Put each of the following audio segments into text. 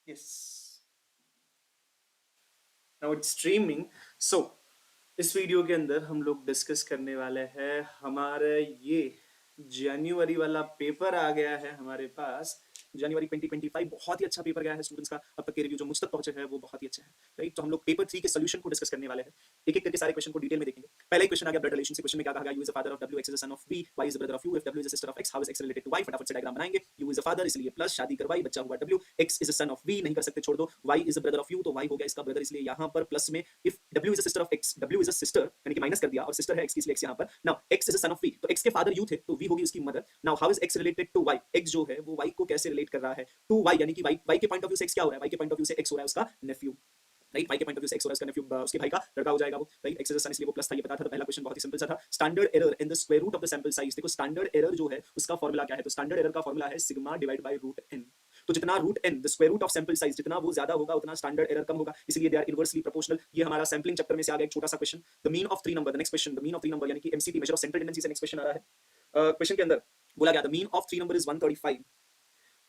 Yes, now it's streaming. So इस video के अंदर हम लोग डिस्कस करने वाले हैं हमारे ये जनवरी वाला पेपर आ गया है हमारे पास। जनवरी 2025 बहुत ही अच्छा पेपर गया है स्टूडेंट्स का। अब तक के रिव्यू जो मुझ तक पहुंचे हैं वो बहुत ही अच्छे हैं, राइट। तो हम लोग पेपर 3 के सोल्यूशन को डिस्कस करने वाले हैं, एक एक करके सारे क्वेश्चन को डिटेल में देखेंगे। पहला ही क्वेश्चन आ गया ब्लड रिलेशन से। क्वेश्चन में क्या कहा गया, U is the father of W, X is the son of B, Y is the brother of U, if W is the sister of X, how is X related to Y. फटाफट से diagram बनाएंगे। U is the father इसलिए plus, शादी करवाई, बच्चा हुआ W. X is the son of B, नहीं कर सकते छोड़ दो। Y is the brother of U, तो वाई हो गया इसका ब्रदर, इसलिए यहाँ पर प्लस में if W is the sister of x, W is the sister यानी कि माइनस कर दिया और सिस्टर है एक्स की, इसलिए एक्स यहाँ पर। Now X is the son of V, तो एक्स के फादर यू थे तो वी होगी उसकी mother. Now how is X related to Y, X जो है वो वाई को कैसे रिलेट कर रहा है टू वाई, यानी कि वाई के पॉइंट ऑफ व्यू से एक्स क्या हो रहा है, वाई के पॉइंट ऑफ व्यू से एक्स हो रहा है उसका नेफ्यू, राइट। वाई के पॉइंट ऑफ व्यू से एक्स हो रहा है उसका नेफ्यू, उसके भाई का लड़का हो जाएगा वो, राइट। एक्स इज द सन इसलिए वो प्लस था, ये पता था। तो पहला क्वेश्चन बहुत ही सिंपल सा था। Standard error in the square root of the sample size. देखो स्टैंडर्ड एरर जो है उसका फॉर्मूला क्या है, तो स्टैंडर्ड एरर का फॉर्मूला है sigma divide by root N. तो जितना root N the square root of sample size जितना वो ज्यादा होगा उतना स्टैंडर्ड एरर कम होगा, इसलिए दे आर इनवर्सली प्रोपोर्शनल। ये हमारा सैंपलिंग चैप्टर में से आ गया एक छोटा सा question. The mean of 3 number, the next question, the mean of 3 number यानी कि MCT measure of central tendency से नेक्स्ट क्वेश्चन आ रहा है। क्वेश्चन के अंदर बोला गया the mean of 3 number is 135।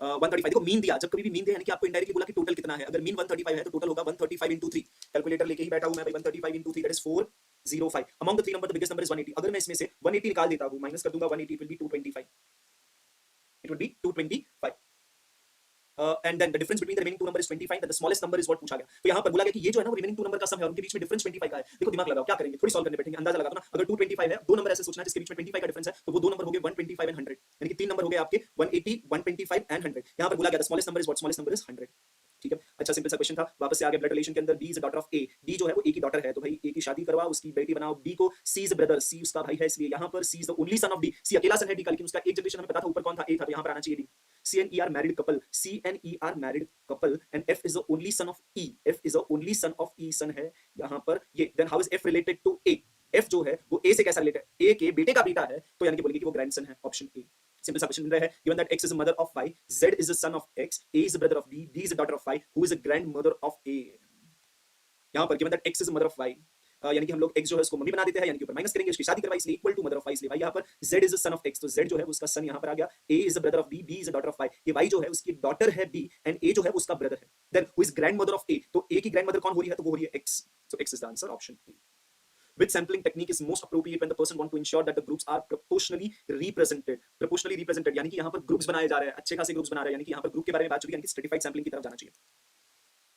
135 देखो मीन दिया, जब कभी भी मीन दिया यानी कि आपको इनडायरेक्टली बोला कि टोटल कितना है। अगर मीन 135 है तो टोटल होगा 135 into 3। कैलकुलेटर लेके ही बैठा हूं मैं भाई, 135 into 3 that is 405। Among the 3 number the biggest number is 180। अगर मैं इसमें से 180 निकाल देता हूं, माइनस कर दूंगा 180, it will be 225, it will be 225। And then the difference between the remaining two number is 25 that the smallest number is what पूछा गया। तो यहां पर बोला गया कि ये जो है ना वो रिमेनिंग टू नंबर का सम है और उनके बीच में डिफरेंस 25 का है। देखो दिमाग लगाओ क्या करेंगे, थोड़ी सॉल्व करने बैठेंगे, अंदाजा लगा दो ना। अगर 225 है, दो नंबर ऐसे सोचना है जिसके बीच में 25 का डिफरेंस है, तो वो दो नंबर हो गए 125 एंड 100, यानी कि तीन नंबर हो गए आपके 180, 125 एंड 100। यहां पर बोला गया the smallest number is what, smallest number is 100, ठीक है। अच्छा सिंपल सा क्वेश्चन था। वापस से आगे ब्लड रिलेशन के अंदर, B is daughter of A, D जो है वो ए की डॉटर है, तो भाई ए की शादी करवा, उसकी बेटी बनाओ। बी को सी इज ब्रदर, सी उसका भाई है, इसलिए यहाँ पर C is the only son of D. C अकेला सन है डी का, लेकिन उसका एक जनरेशन हमें पता था ऊपर कौन था, ए था, तो यहाँ पर आना चाहिए D. C and E are married couple, C and E are married couple, and F is the only son of E, F is the only son of E, son है यहाँ पर ये। Then how is F related to A, F जो है वो ए से कैसा related है, ए के बेटे का बेटा है, तो यानी कि बोलेंगे कि वो ग्रैंडसन है, ऑप्शन ए। सिंपल सा क्वेश्चन मिल रहा है, given that x is the mother of y, z is the son of x, a is the brother of d is the daughter of y, who is the grandmother of a। यहाँ पर given that x is the mother of y, यानी कि हम लोग x जो है उसको mummy बना देते हैं, यानी कि ऊपर माइनस करेंगे, उसकी शादी करवाई इसलिए equal to mother of y, इसलिए भाई यहाँ पर z is the son of x, तो z जो है उसका सन यहाँ पर आ गया। a is the brother of b, b is the daughter of y, ये y जो है उसकी डॉटर है b एंड a जो है उसका ब्रदर है। Then who is grandmother of a, तो a की ग्रैंडमदर कौन हो रही है, तो वो हो रही है x, so x is the answer, option A। Which sampling technique is most appropriate when the person want to ensure that the groups are proportionally represented? Proportionally represented यानी कि यहाँ पर ग्रुप्स बनाए जा रहे हैं, अच्छे खासे ग्रुप्स बना रहे हैं, यानी कि यहाँ पर ग्रुप के बारे में बात चुकी है, यानी कि स्ट्रेटिफाइड सैम्पलिंग की तरफ जाना चाहिए।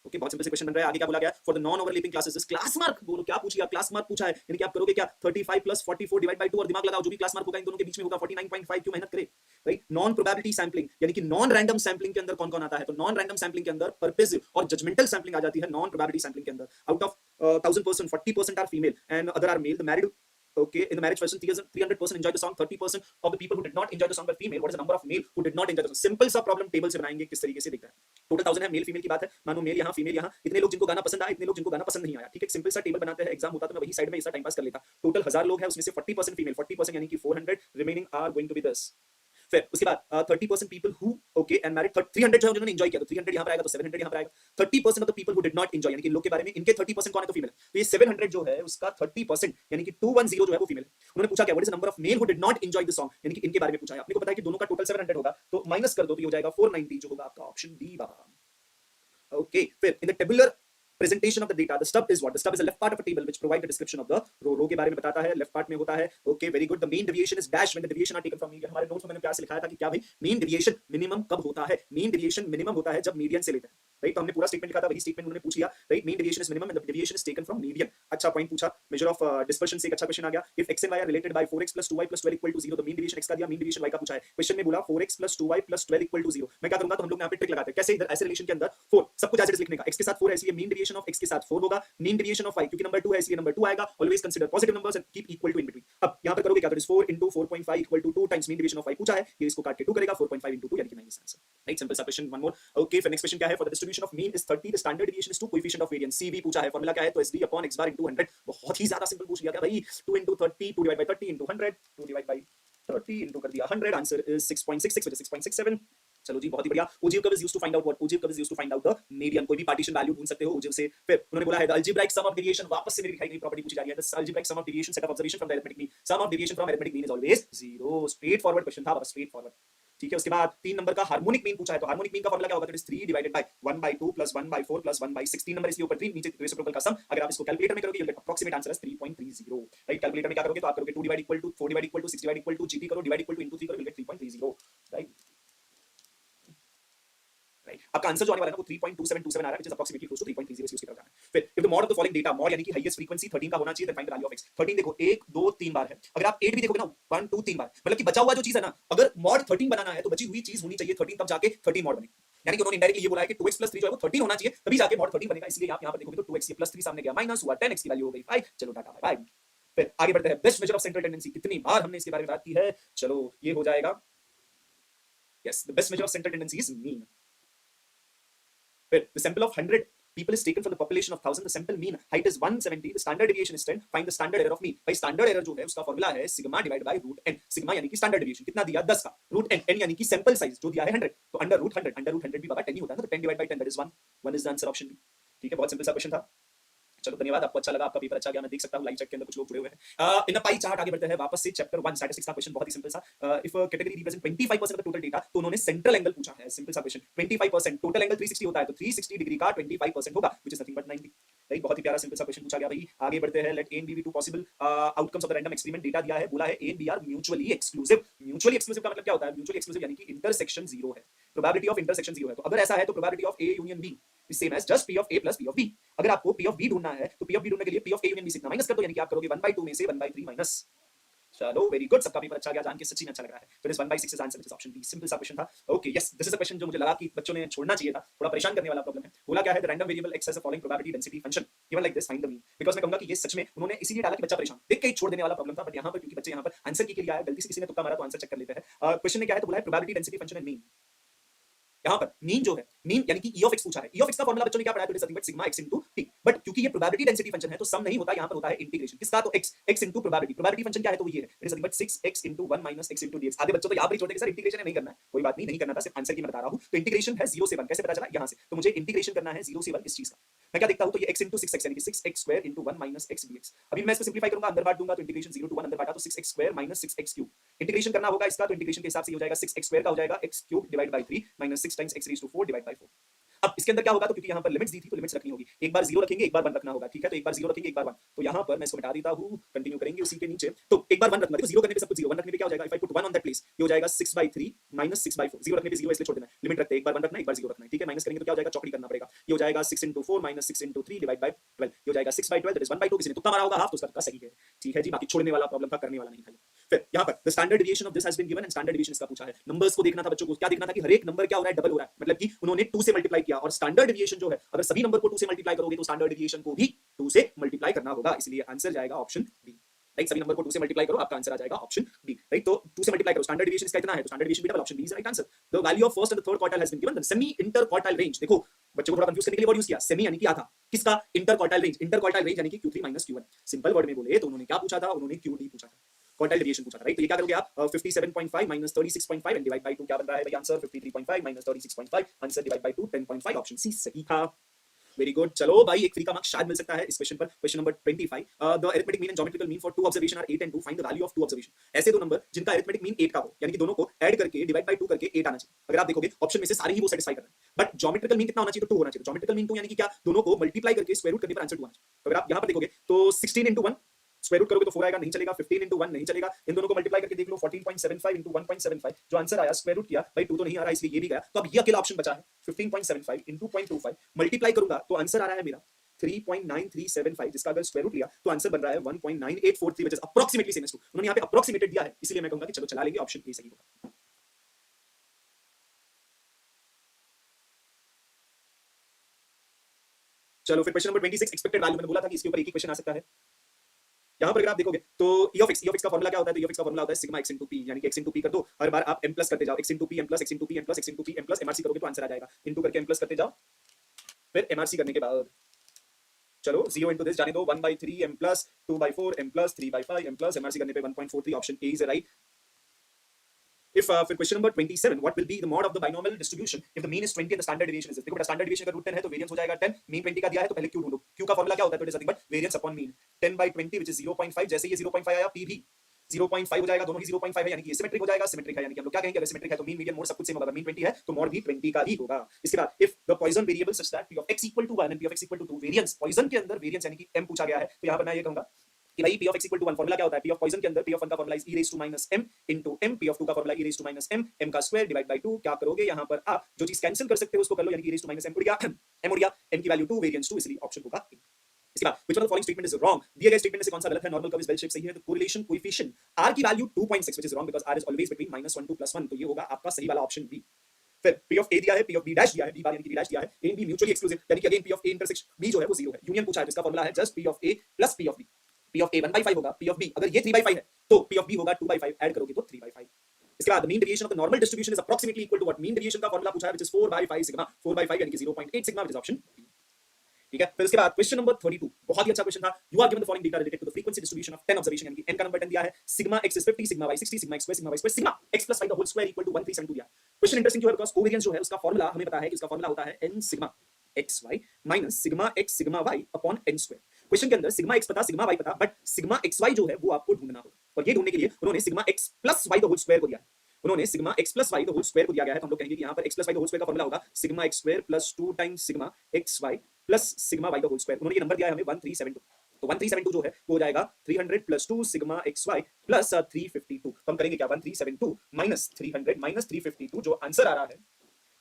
ओके, बहुत सिंपल से क्वेश्चन बन रहा है। आगे क्या बोला गया, for the non overlapping classes class mark, बोलो क्या पूछिए, क्लास मार्क पूछा है, यानी कि आप करोगे क्या 35 प्लस 44 डिवाइड बाय 2 और दिमाग लगाओ, जो भी क्लास मार्क होगा इन दोनों के बीच में होगा 49.5, क्यों मेहनत करे, राइट। नॉन प्रोबेबिलिटी सैम्पलिंग यानी कि नॉन रैंडम सैम्पलिंग के अंदर कौन कौन आता है, तो नॉन रैंडम सैम्पलिंग के अंदर परपेसिव और जजमेंटल सैम्पलिंग आ जाती है नॉन प्रोबेबिलिटी सैम्पलिंग के अंदर। Out of 1000%, 40% are female and other are male. The married, okay, in the marriage person 300% enjoy the song, 30% of the people who did not enjoy the song were female. What is the number of male who did not enjoy the song? Simple सा problem table से बनाएंगे, किस तरीके से दिखता है। Total 1000 है, male female की बात है, मानो मेल यहाँ फीमेल यहाँ, इतने लोग जिनको गाना पसंद आया, इतने लोग जिनको गाना पसंद नहीं आया, ठीक है। सिंपल सा टेबल बनाते हैं, एग्जाम होता तो मैं वही साइड में ऐसा टाइम पास कर लेता। टोटल 1000 लोग हैं, उसमें से 40% फीमेल, 40% यानी कि 400, remaining are going to be 10। फिर उसके बाद 30% people who okay and married, 300 जो है उन्होंने एंजॉय किया, तो 300 यहाँ पर आएगा, तो 700 यहाँ पर आएगा। 30% of the people who did not enjoy, यानी कि इन लोग के बारे में इनके 30% कौन है, तो फीमेल। तो ये 700 जो है उसका 30% यानी कि 210 जो है वो फीमेल है। उन्होंने पूछा क्या, what is the number of male who did not enjoy the song, यानी कि इनके बारे में पूछा है। आपने को पता है कि दोनों का टोटल 700 होगा, तो माइनस कर दो तो ये हो जाएगा 490, जो होगा आपका ऑप्शन डी बाबा। ओके, फिर in the tabular presentation of the data, the stub is what, the stub is the left part of a table which provide the description of the row के बारे में बताता है, लेफ्ट पार्ट में होता है। Okay very good. The mean deviation is dash when the deviation are taken from median. हमारे notes में मैंने प्यार से लिखाया था कि क्या भाई मीन डेविएशन मिनिमम कब होता है, मीन डेविएशन मिनिमम होता है जब मीडियन से लेते हैं, राइट। तो हमने पूरा स्टेटमेंट लिखा था, वही स्टेटमेंट उन्होंने पूछ लिया, right. Mean deviation is minimum and the deviation is taken from median. अच्छा पॉइंट पूछा। मेजर ऑफ डिस्पर्शन से एक अच्छा क्वेश्चन आ गया, if x and y are related by 4x plus 2y plus 12 equal to 0, तो मीन डेविएशन x का दिया, mean deviation y का पूछा है। क्वेश्चन में बोला 4x plus 2y plus 12 equal to 0। मैं क्या करूंगा, तो हम लोग यहाँ पे ट्रिक लगाते हैं, कैसे, इधर ऐसे रिलेशन के अंदर 4 सब कुछ ऐसे लिखने का, x के साथ 4 है इसलिए मीन डेविएशन ऑफ x के साथ 4 होगा, मीन डेविएशन ऑफ y क्योंकि नंबर 2 है इसलिए नंबर 2 आएगा। Always consider positive numbers and keep equal to in between. अब यहां पर करोगे क्या, तो इस 4 into 4.5 equal to 2 times mean deviation of y पूछा है, ये इसको काट के 2 करेगा, 4.5 into 2 यानी कि 9 आंसर, राइट। सिंपल सा क्वेश्चन, वन मोर। ओके, फिर नेक्स्ट क्वेश्चन क्या है, for the distribution of mean is 30, the standard deviation is 2, coefficient of variance CV पूछा है। फार्मूला क्या है, तो SD अपॉन x बार into 100। बहुत ही ज्यादा सिंपल पूछ लिया क्या भाई, 2 into 30, 2 divide by 30 into 100, 2 divide by 30 into कर दिया 100, आंसर इज 6.66 which is 6.67। चलो जी बहुत ही बढ़िया। Ogive curve is used to find out what, ogive curve is used to find out the median. कोई भी पार्टीशन वैल्यू ढूंढ सकते हो ओजीव से। फिर उन्होंने बोला है the algebraic sum of deviation, वापस से मेरी दिखाई गई प्रॉपर्टी पूछी जा रही है, the algebraic sum of deviation set of observation from the arithmetic mean, sum of deviation from arithmetic mean is always 0। Straightforward question था, बस स्ट्रेट फॉरवर्ड। ठीक है। उसके बाद 3 नंबर का हार्मोनिक मीन पूछा है, तो हार्मोनिक मीन का फॉर्मूला क्या होगा? तो it is 3 divided by 1/2 plus 1/4 plus 1/6। 3 number इसलिए ऊपर 3 नीचे रेसिप्रोकल का सम। अगर आप इसको कैलकुलेटर में करोगे you get approximate answer as 3.30, right. Calculator में क्या करोगे? तो आप करोगे 2 divide equal to 4 divide equal to 6 divide equal to GT करो, डिवाइड इक्वल टू इनटू 3 करो, यू गेट 3.30, राइट। आपका आंसर जो आने वाला है ना वो 3.2727 आ रहा है, which is approximately close to 3.30 इसकी तरफ जाना है। फिर if the mod of the following data, mod यानी कि हाईएस्ट फ्रीक्वेंसी 13 का होना चाहिए, then find the value of x। 13 देखो 1 2 3 बार है। अगर आप 8 भी देखोगे ना 1 2 3 बार, मतलब कि बचा हुआ जो चीज है ना, अगर mod 13 बनाना है तो बची हुई चीज होनी चाहिए 13, तब जाके 13 mod बनेगी। यानी कि उन्होंने इनडायरेक्टली ये बोला है कि 2x + 3 जो है वो 13 होना चाहिए, तभी जाके mod 13 बनेगा। इसलिए आप यहां पर देखोगे तो 2x + 3 सामने गया माइनस हुआ, 10x की वैल्यू हो गई 5। चलो टाटा बाय बाय। फिर आगे बढ़ते हैं। Best measure of central tendency, कितनी बार हमने इसके बारे में बात की है। चलो ये हो जाएगा, yes, the best measure of central tendency is mean. Where the sample of 100 people is taken from the population of 1000, the sample mean height is 170, the standard deviation is 10, find the standard error of mean। भाई standard error जो है उसका formula है sigma divide by root N. Sigma यानी कि standard deviation कितना दिया 10 का, रूट एन, एन यानी कि सैंपल साइज जो दिया है 100, तो अंडर रूट 100 भी बाबा 10 ही होता है ना, तो 10 divide by 10 that is 1। 1 is the answer, option B. ठीक है, बहुत सिंपल सा क्वेश्चन था। चलो धन्यवाद, आपको अच्छा लगा, आपका पेपर अच्छा गया, मैं देख सकता हूं लाइव चैट के अंदर कुछ लोग जुड़े हुए हैं। इन अ पाई चार्ट आगे बढ़ते हैं वापस से चैप्टर 1 स्टैटिस्टिक्स का क्वेश्चन बहुत ही सिंपल सा। If category represent 25% of the total data, तो उन्होंने सेंट्रल एंगल पूछा है। सिंपल सा क्वेश्चन, 25% टोटल एंगल 360 होता है, तो 360 डिग्री का 25% होगा, which is nothing but 90, right. बहुत ही प्यारा सिंपल सा क्वेश्चन पूछा गया भाई। आगे बढ़ते हैं। Let A and B be two possible outcomes of the random experiment. Data दिया है, बोला है A and B are mutually exclusive. Mutually exclusive का मतलब क्या होता है? म्यूचुअली एक्सक्लूसिव यानी कि इंटरसेक्शन 0 है, प्रोबेबिलिटी ऑफ इंटरसेक्शन 0 है। तो अगर ऐसा है तो probability of A union B is same as just P of A plus P of B. अगर आपको पी ऑफ बी ढूंढना है तो पी ऑफ बी ढूंढने के लिए P of A union B से इतना माइनस कर दो, यानी कि आप करोगे 1/2 में से 1/3 माइनस। चलो वेरी गुड, सबका पेपर अच्छा गया, जान के सच्ची में अच्छा लग रहा है। तो this 1/6 is answer, which is option B. Simple सा क्वेश्चन था। Okay yes, this is a question जो मुझे लगा कि बच्चों ने छोड़ना चाहिए था, थोड़ा परेशान करने वाला प्रॉब्लम है। बोला क्या है? The random variable x has a following probability density function given like this, find the mean. Because मैं कहूंगा कि ये सच में उन्होंने इसीलिए डाला कि बच्चा परेशान देख के ही छोड़ देने वाला प्रॉब्लम था, बट यहां पर क्योंकि बच्चे यहां पर आंसर की के लिए आया, गलती से किसी ने तुक्का मारा तो आंसर चेक कर लेते हैं। क्वेश्चन में क्या है? तो बोला है probability density function and mean. यहाँ पर मीन जो है, मीन यानी कि ई ऑफ एक्स पूछा है। ई ऑफ एक्स का फॉर्मूला बच्चों ने क्या पढ़ा है? तो it is nothing but sigma x into T. But क्योंकि ये प्रोबेबिलिटी डेंसिटी फंक्शन है तो सम नहीं होता, यहाँ पर होता है इंटीग्रेशन। किसका? तो x, x into probability. Probability function क्या है? तो ये है, it is nothing but 6x into 1 minus x into dx। आधे बच्चों तो यहाँ पर ही छोड़ देंगे सर इंटीग्रेशन है नहीं करना है। कोई बात नहीं, नहीं करना था, सिर्फ आंसर की मैं बता रहा हूँ। तो इंटीग्रेशन है 0 से 1, कैसे पता चला? यहाँ से। तो मुझे इंटीग्रेशन करना है 0 से 1 इस चीज का। मैं क्या देखता हूँ? तो ये x इनटू 6x यानी कि 6x square into 1 minus x dx। अभी मैं इसको सिंपलीफाई करूंगा, अंदर बांट दूंगा, तो इंटीग्रेशन 0 टू 1 अंदर बांटा तो 6x square minus 6x cube. Integration करना होगा इसका, तो इंटीग्रेशन के हिसाब से हो जाएगा 6x स्क्वायर का हो जाएगा x cube divide by 3 minus 6 times x raise to 4 divide by 4। अब इसके अंदर क्या होगा? तो क्योंकि यहाँ पर लिमिट्स दी थी तो लिमिट्स रखनी होगी। एक बार 0 रखेंगे, एक बार 1 रखना होगा, ठीक है। तो एक बार 0 रखेंगे, एक बार 1। तो यहाँ पर मैं इसको मिटा देता हूँ, कंटिन्यू करेंगे उसी के नीचे। तो एक बार 1 रखना, देखो 0 करने पे सब कुछ 0, 1 रखने पे क्या हो जाएगा? If I put 1 on that place, ये हो जाएगा 6/3 माइनस 6/4। 0 रखने पे 0 इसलिए छोड़ देना है, लिमिट रखते हैं, एक बार 1 रखना है, एक बार 0 रखना है, ठीक है। माइनस करेंगे तो क्या हो जाएगा? चौकड़ी करना पड़ेगा। ये हो जाएगा 6 into 4 minus 6 into 3 divide by 12। ये हो जाएगा 6/12, दैट इज 1/2। किसी ने तुक्का मारा होगा हाफ, तो उसका तुक्का सही है, ठीक है जी। बाकी छोड़ने वाला प्रॉब्लम था, करने वाला नहीं था। फिर यहाँ पर the standard deviation of this has been given and standard deviation इसका पूछा है। नंबर्स को देखना था बच्चों को, क्या देखना था कि हर एक नंबर क्या हो रहा है? डबल हो रहा है, मतलब कि उन्होंने 2 से मल्टीप्लाई किया। और स्टैंडर्ड डेविएशन जो है, अगर सभी नंबर को 2 से मल्टीप्लाई करोगे तो स्टैंडर्ड डेविएशन को भी 2 से मल्टीप्लाई करना होगा, इसलिए आंसर जाएगा ऑप्शन बी। राइट, सभी नंबर को 2 से मल्टीप्लाई करो, आपका आंसर आ जाएगा ऑप्शन बी। राइट, तो 2 से मल्टीप्लाई करो, स्टैंडर्ड डेविएशन इसका इतना है, तो स्टैंडर्ड डेविएशन भी double, option B is right answer. The value of first and the third quartile has been given, the semi inter quartile range. देखो बच्चों को थोड़ा कंफ्यूज करने के लिए वर्ड यूज किया, सेमी यानी कि आधा, किसका? Inter quartile range. Inter quartile range यानी कि Q3 minus Q1। Simple word में बोले तो उन्होंने क्या पूछा था? उन्होंने QD पूछा था, क्वार्टाइल डेविएशन पूछा था, राइट। तो ये क्या करोगे आप? 57.5 माइनस 36.5 एंड डिवाइड बाय 2। क्या बन रहा है भाई answer? 53.5 minus 36.5, answer divide by 2 10.5, option C सही था। Very good. चलो भाई, एक फ्री का मार्क्स शायद मिल सकता है इस क्वेश्चन पर। Question number 25, the arithmetic mean and geometrical mean for 2 observation are 8 and 2, find the value of 2 observation. ऐसे दो नंबर जिनका अरिथमेटिक मीन 8 का हो, यानी कि दोनों को ऐड करके डिवाइड बाय 2 करके 8 आना चाहिए। अगर आप देखोगे ऑप्शन में से सारे ही वो सेटिस्फाई कर रहे हैं, बट ज्योमेट्रिकल मीन कितना होना चाहिए? तो 2 होना चाहिए। ज्योमेट्रिकल मीन 2 यानी कि क्या? दोनों को मल्टीप्लाई करके स्क्वायर रूट करने पर आंसर 2 आना चाहिए। तो अगर आप यहां पर देखोगे तो 16 into 1 स्क्वायर रूट करोगे तो 4 आएगा, नहीं चलेगा। 15 into 1 नहीं चलेगा। इन दोनों को मल्टीप्लाई करके देख लो, 14.75 into 1.75, जो आंसर आया स्क्वायर रूट किया भाई 2 तो नहीं आ रहा, इसलिए ये भी गया। तो अब ये अकेला ऑप्शन बचा है 15.75 into 0.25, मल्टीप्लाई करूंगा तो आंसर आ रहा है मेरा 3.9375, जिसका अगर स्क्वायर रूट लिया तो आंसर बन रहा है 1.9843, which is approximately same as 2। उन्होंने यहाँ पे अप्रोक्सीमेटेड दिया है, इसलिए मैं कहूंगा कि चलो चला लेंगे, ऑप्शन ए सही होगा। चलो फिर क्वेश्चन नंबर 26, एक्सपेक्टेड वैल्यू। मैंने बोला था कि इसके ऊपर एक ही क्वेश्चन आ सकता है। यहाँ पर अगर आप देखोगे तो ई ऑफ एक्स का फॉर्मूला क्या होता है? तो ई ऑफ एक्स का फॉर्मूला होता है सिग्मा एक्स इनटू पी, यानी कि एक्स इनटू पी कर दो, हर बार आप एम प्लस करते जाओ, X into P M plus, X into P M plus, X into P M plus, MRC करोगे तो आंसर आ जाएगा। इनटू करके एम प्लस करते जाओ, फिर एमआरसी करने के बाद चलो 0 into this जाने दो, 1/3 m plus 2/4 m plus 3/5 m plus, MRC करने पे 1.43, option A is right. If for question number 27, what will be the mod of the binomial distribution if the mean is 20 and the standard deviation is this? देखो बेटा, standard deviation अगर root 10 है तो variance हो जाएगा 10, mean 20 का दिया है तो पहले q ढूंढो। q का फॉर्मूला क्या होता है? तो it is nothing but variance upon mean, 10/20 which is 0.5। जैसे ये 0.5 आया, p भी 0.5 हो जाएगा, दोनों ही 0.5 है यानी कि सिमेट्रिक हो जाएगा। सिमेट्रिक है यानी कि हम लोग क्या कहेंगे, अगर सिमेट्रिक है तो मीन मीडियन मोड सब कुछ सेम होगा। अगर मीन 20 है तो मॉड भी 20 का ही होगा। इसके बाद if the Poisson variable such that p of x equal to 1 and p of x equal to 2, variance Poisson के अंदर वेरिएंस यानी कि m पूछा गया है, तो यहां पर मैं ये कहूंगा कि भाई p of x equal to 1 formula क्या होता है, p of पॉइजन के अंदर p of 1 का formula is e raised to minus m into m, p of 2 का formula e raised to minus m, m का स्क्वायर डिवाइड बाय 2। क्या करोगे यहां पर आप जो चीज कैंसिल कर सकते हो उसको कर लो, यानी कि e raised to minus m उड़ गया, m उड़ गया, m की वैल्यू 2, वेरिएंस 2, इसलिए ऑप्शन होगा A। इसके बाद which one of the following statement is wrong, दिए गए स्टेटमेंट में से कौन सा गलत है। Normal curve is bell shape सही है, तो कोरिलेशन कोएफिशिएंट r की value 2.6 which is wrong because r is always between -1 to +1, तो ये होगा आपका सही वाला ऑप्शन बी। फिर p of a दिया है, p of b डैश दिया है, b बार यानी कि b डैश दिया है, a and b mutually exclusive यानी कि again p of a intersection b जो है वो 0 है। यूनियन पूछा है तो इसका फार्मूला है just p of a plus p of b, p of a 1/5 होगा, p of b अगर ये 3/5 है तो p of b होगा 2/5, ऐड करोगे तो 3/5। इसके बाद mean deviation of the normal distribution is approximately equal to what, mean deviation का फार्मूला पूछा है व्हिच इज 4/5 सिग्मा, 4/5 यानी कि 0.8 sigma, which is option B. ठीक है, फिर इसके बाद क्वेश्चन नंबर 32 बहुत ही अच्छा क्वेश्चन था। You are given the following data related to the frequency distribution of 10 observation, यानी कि n का नंबर 10 दिया है, sigma x is 50, sigma y 60, sigma x square, sigma y square, sigma x plus y the whole square equal to 1372 दिया है। Question interesting क्यों है, because covariance जो है उसका फार्मूला हमें पता है कि उसका फार्मूला होता है n sigma xy minus sigma x sigma y upon n square. Question के अंदर सिग्मा x पता, सिग्मा y पता, बट सिग्मा xy जो है वो आपको ढूंढना होगा, और ये ढूंढने के लिए उन्होंने sigma x plus y the whole square को दिया है। उन्होंने sigma x plus y the whole square को दिया गया है, तो हम लोग कहेंगे कि यहाँ पर x plus y the whole square का फार्मूला होगा sigma x square plus 2 times sigma xy plus sigma y the whole square। उन्होंने ये नंबर दिया है हमें 1372, तो 1372 जो है वो हो जाएगा 300 plus 2 सिग्मा xy plus 352। तो हम करेंगे क्या, 1372 minus 300 minus 352 जो आंसर आ रहा है,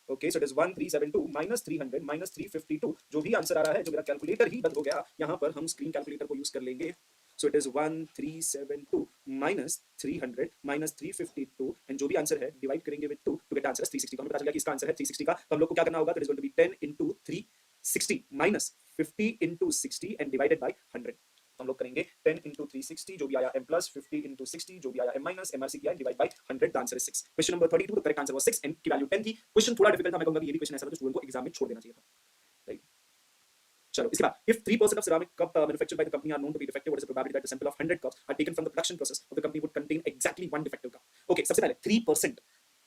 okay so it is 1372 minus 300 minus 352 जो भी आंसर आ रहा है, जो मेरा कैलकुलेटर ही बंद हो गया, यहाँ पर हम स्क्रीन कैलकुलेटर को यूज कर लेंगे। सो it is 1372 minus 300 minus 352 and जो भी आंसर है डिवाइड करेंगे विद 2 टू गेट आंसर 360। तो हमें पता चला कि इसका आंसर है 360 का, तो हम लोग को क्या करना होगा, तो it is going to be 10 into 360 minus 50 into 60 and divided by 100। हम लोग करेंगे 10 into 360 जो भी आया m plus 50 into 60 जो भी आया m minus mrc किया divide by 100, the answer is 6। Question number 32 the correct answer was 6, n की वैल्यू 10 थी। क्वेश्चन थोड़ा डिफिकल्ट था, मैं कहूंगा कि ये भी क्वेश्चन ऐसा था जो स्टूडेंट को एग्जाम में छोड़ देना चाहिए था, राइट। चलो इसके बाद if 3% of ceramic cup manufactured by the company are known to be defective, what is the probability that a sample of 100 cups are taken from the production process of the company would contain exactly one defective cup। Okay, सबसे पहले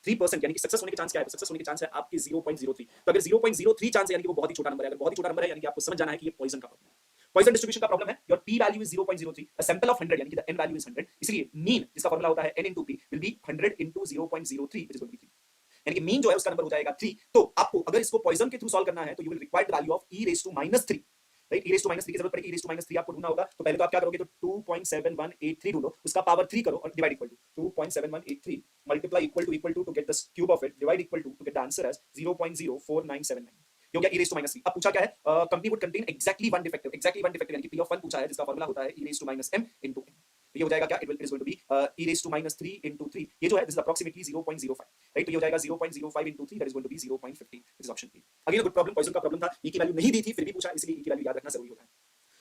3% यानी कि success होने के chance क्या है, success होने के चांस है आपके 0.03। तो अगर 0.03 चांस है यानी कि वो बहुत ही छोटा नंबर है, अगर बहुत ही छोटा नंबर है यानी कि आपको समझ जाना है कि ये पॉइजन का प्रॉब्लम है, पॉइजन डिस्ट्रीब्यूशन का प्रॉब्लम है। Your p value is 0.03, a sample of 100 यानी कि द n वैल्यू इज 100, इसलिए मीन जिसका फार्मूला होता है n into p will be 100 into 0.03 which is going to be 3, यानी कि मीन जो है उसका नंबर हो जाएगा 3। तो आपको अगर इसको पॉइजन के थ्रू सॉल्व करना है तो you will require the value of e raised to -3, right. e raised to -3 की जरूरत पड़ेगी, e raised to -3 आपको ढूंढना होगा, तो पहले तो आप क्या करोगे, तो 2.7183 ढूंढो, उसका पावर 3 करो और divide equal to 2.7183 multiply equal to get the cube of it divide equal to get the answer as 0.04979। ये हो गया e raised to -3। अब पूछा क्या है, company would contain exactly one defective, exactly one defective यानी कि p of 1 पूछा है जिसका फार्मूला होता है e raised to -m into n। तो ये हो जाएगा क्या, it is going to be e raised to -3 into 3, ये जो है दिस इज अप्रॉक्सिमेटली 0.05, राइट। तो ये हो जाएगा 0.05 into 3 that is going to be 0.50, this is option B. Again good problem, Poisson का प्रॉब्लम था, e की वैल्यू नहीं दी थी फिर भी पूछा, इसलिए e की वैल्यू याद रखना जरूरी होता है।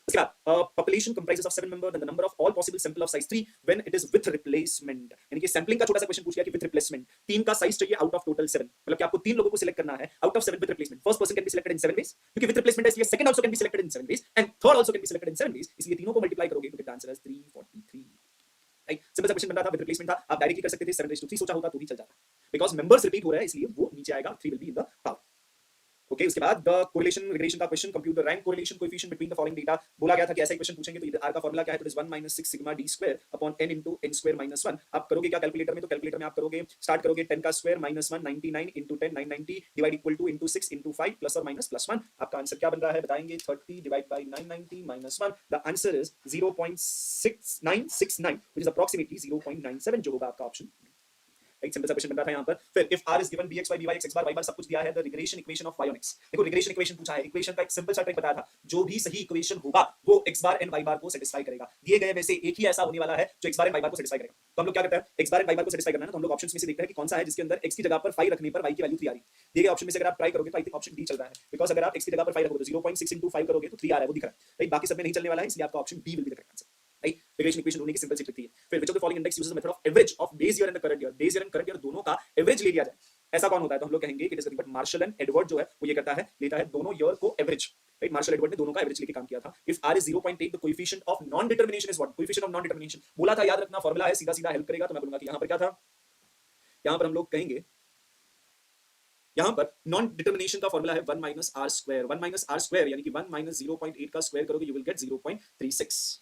उसके बाद population comprises of 7 members and the number of all possible sample of size 3 when it is with replacement, यानी कि सैंपलिंग का छोटा सा क्वेश्चन पूछ लिया कि with replacement 3 का साइज चाहिए आउट ऑफ टोटल 7, मतलब कि आपको 3 लोगों को सिलेक्ट करना है out of 7 with replacement। First person can be selected in 7 ways, क्योंकि with replacement है इसलिए second also can be selected in 7 ways and third also can be selected in 7 ways, इसलिए तीनों को मल्टीप्लाई करोगे तो get the answer as 343, right. Simple सा question बन रहा था, with replacement था, आप डायरेक्टली कर सकते थे 7/3 सोचा होता तो भी चल जाता, बिकॉज़ मेंबर्स रिपीट हो रहा है इसलिए वो नीचे आएगा, 3 will be in the power। Okay, उसके बाद द कोरिलेशन रिग्रेशन का question, compute the rank correlation coefficient between the following data. बोला गया था कि ऐसा क्वेश्चन पूछेंगे तो r का फार्मूला क्या है, तो it is 1 - 6 sigma d square upon n into n square minus 1। आप करोगे क्या कैलकुलेटर में, तो कैलकुलेटर में आप करोगे, स्टार्ट करोगे 10 का square minus 1 99 into 10 990 divide equal to into 6 into 5 plus और माइनस प्लस 1। आपका आंसर क्या बन रहा है बताएंगे, 30 divide by 990 minus 1, the answer is 0.6969 which is approximately 0.97 जो होगा आपका ऑप्शन। एक सिंपल सा क्वेश्चन बन रहा था यहाँ पर। फिर if r is given bx by by x bar y बार सब कुछ दिया है, the regression equation of y on x। देखो रिग्रेशन इक्वेशन पूछा है, इक्वेशन का एक सिंपल सा ट्रिक बताया था, जो भी सही इक्वेशन होगा वो x बार एंड y बार को सेटिस्फाई करेगा। दिए गए वैसे एक ही ऐसा होने वाला है जो x बार एंड y बार को सेटिस्फाई करेगा। तो हम लोग क्या करते हैं, x बार एंड y बार को सेटिस्फाई करना है, तो हम लोग ऑप्शंस में से देखते हैं कि कौन सा है जिसके अंदर x की जगह पर 5 रखने पर y की वैल्यू 3 आ रही है। दिए गए ऑप्शन में से अगर आप ट्राई करोगे तो आई थिंक ऑप्शन डी चल रहा है, बिकॉज़ अगर आप x की जगह पर 5 रखोगे तो 0.6 into 5 करोगे तो 3 आ रहा है, वो दिख रहा है, राइट। बाकी सब में नहीं चलने वाला है, इसलिए आपका option D will be the correct answer, right. Regression equation ढूंढने की सिंपल सी ट्रिक थी। फिर which of the following index uses the method of average of base year and the current year. Base year and current year दोनों का average ले लिया जाए, ऐसा कौन होता है, तो हम लोग कहेंगे कि बट मार्शल एंड एडवर्ड जो है वो ये करता है, लेता है दोनों ईयर को एवरेज, राइट। मार्शल एडवर्ड ने दोनों का एवरेज लेके काम किया था। If r is 0.8 the coefficient of non determination is what, coefficient of non determination बोला था, याद रखना फार्मूला है, सीधा सीधा हेल्प करेगा। तो मैं बोलूंगा कि यहां पर क्या था, यहां पर हम लोग कहेंगे, यहां पर नॉन डिटरमिनेशन का फार्मूला है 1 - r स्क्वायर, 1 - r स्क्वायर यानी कि 1 - 0.8 का स्क्वायर करोगे यू विल गेट 0.36,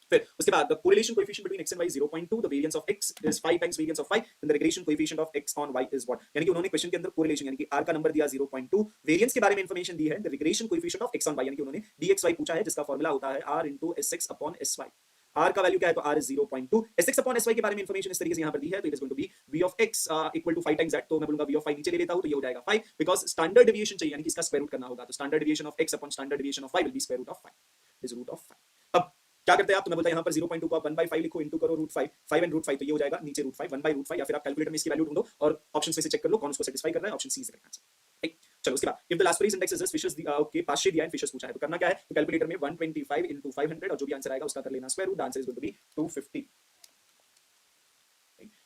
फिर उसके बाद the correlation coefficient between x and y is 0.2, the variance of x is 5 times variance of 5, then the regression coefficient of x on y is what? यानी कि उन्होंने क्वेश्चन के अंदर correlation यानी कि r का नंबर दिया 0.2, वेरिएंस के बारे में इंफॉर्मेशन दी है, the regression coefficient of x on y यानी कि उन्होंने dxy पूछा है जिसका फार्मूला होता है r into sx upon sy. r का वैल्यू क्या है तो r is 0.2, sx upon sy के बारे में इंफॉर्मेशन इस तरीके से यहां पर दी है तो it is going to be v of x equal to 5 times that, तो मैं बोलूंगा v of 5 नीचे ले लेता हूं तो ये हो जाएगा 5 बिकॉज़ स्टैंडर्ड डेविएशन चाहिए यानी कि इसका स्क्वायर रूट करना होगा तो standard deviation of x upon standard deviation of y will be square root of 5 is root of 5. अब क्या करते हैं आप तो मैं बोलता यहाँ पर 0.2 को आप 1/5 लिखो इनटू करो √5 एंड √5 तो ये हो जाएगा नीचे √5 1/√5 या फिर आप कैलकुलेटर में इसकी वैल्यू ढूंढो और ऑप्शंस में से चेक कर लो कौन उसको सेटिस्फाई कर रहा है option C is correct answer. ठीक चलो उसके बाद if the last index is Fisher's okay Paasche दिया है फिशर्स पूछा है तो करना क्या है तो कैलकुलेटर में 125 into 500 और जो भी आंसर आएगा उसका कर लेना square root the answer is going to be 250.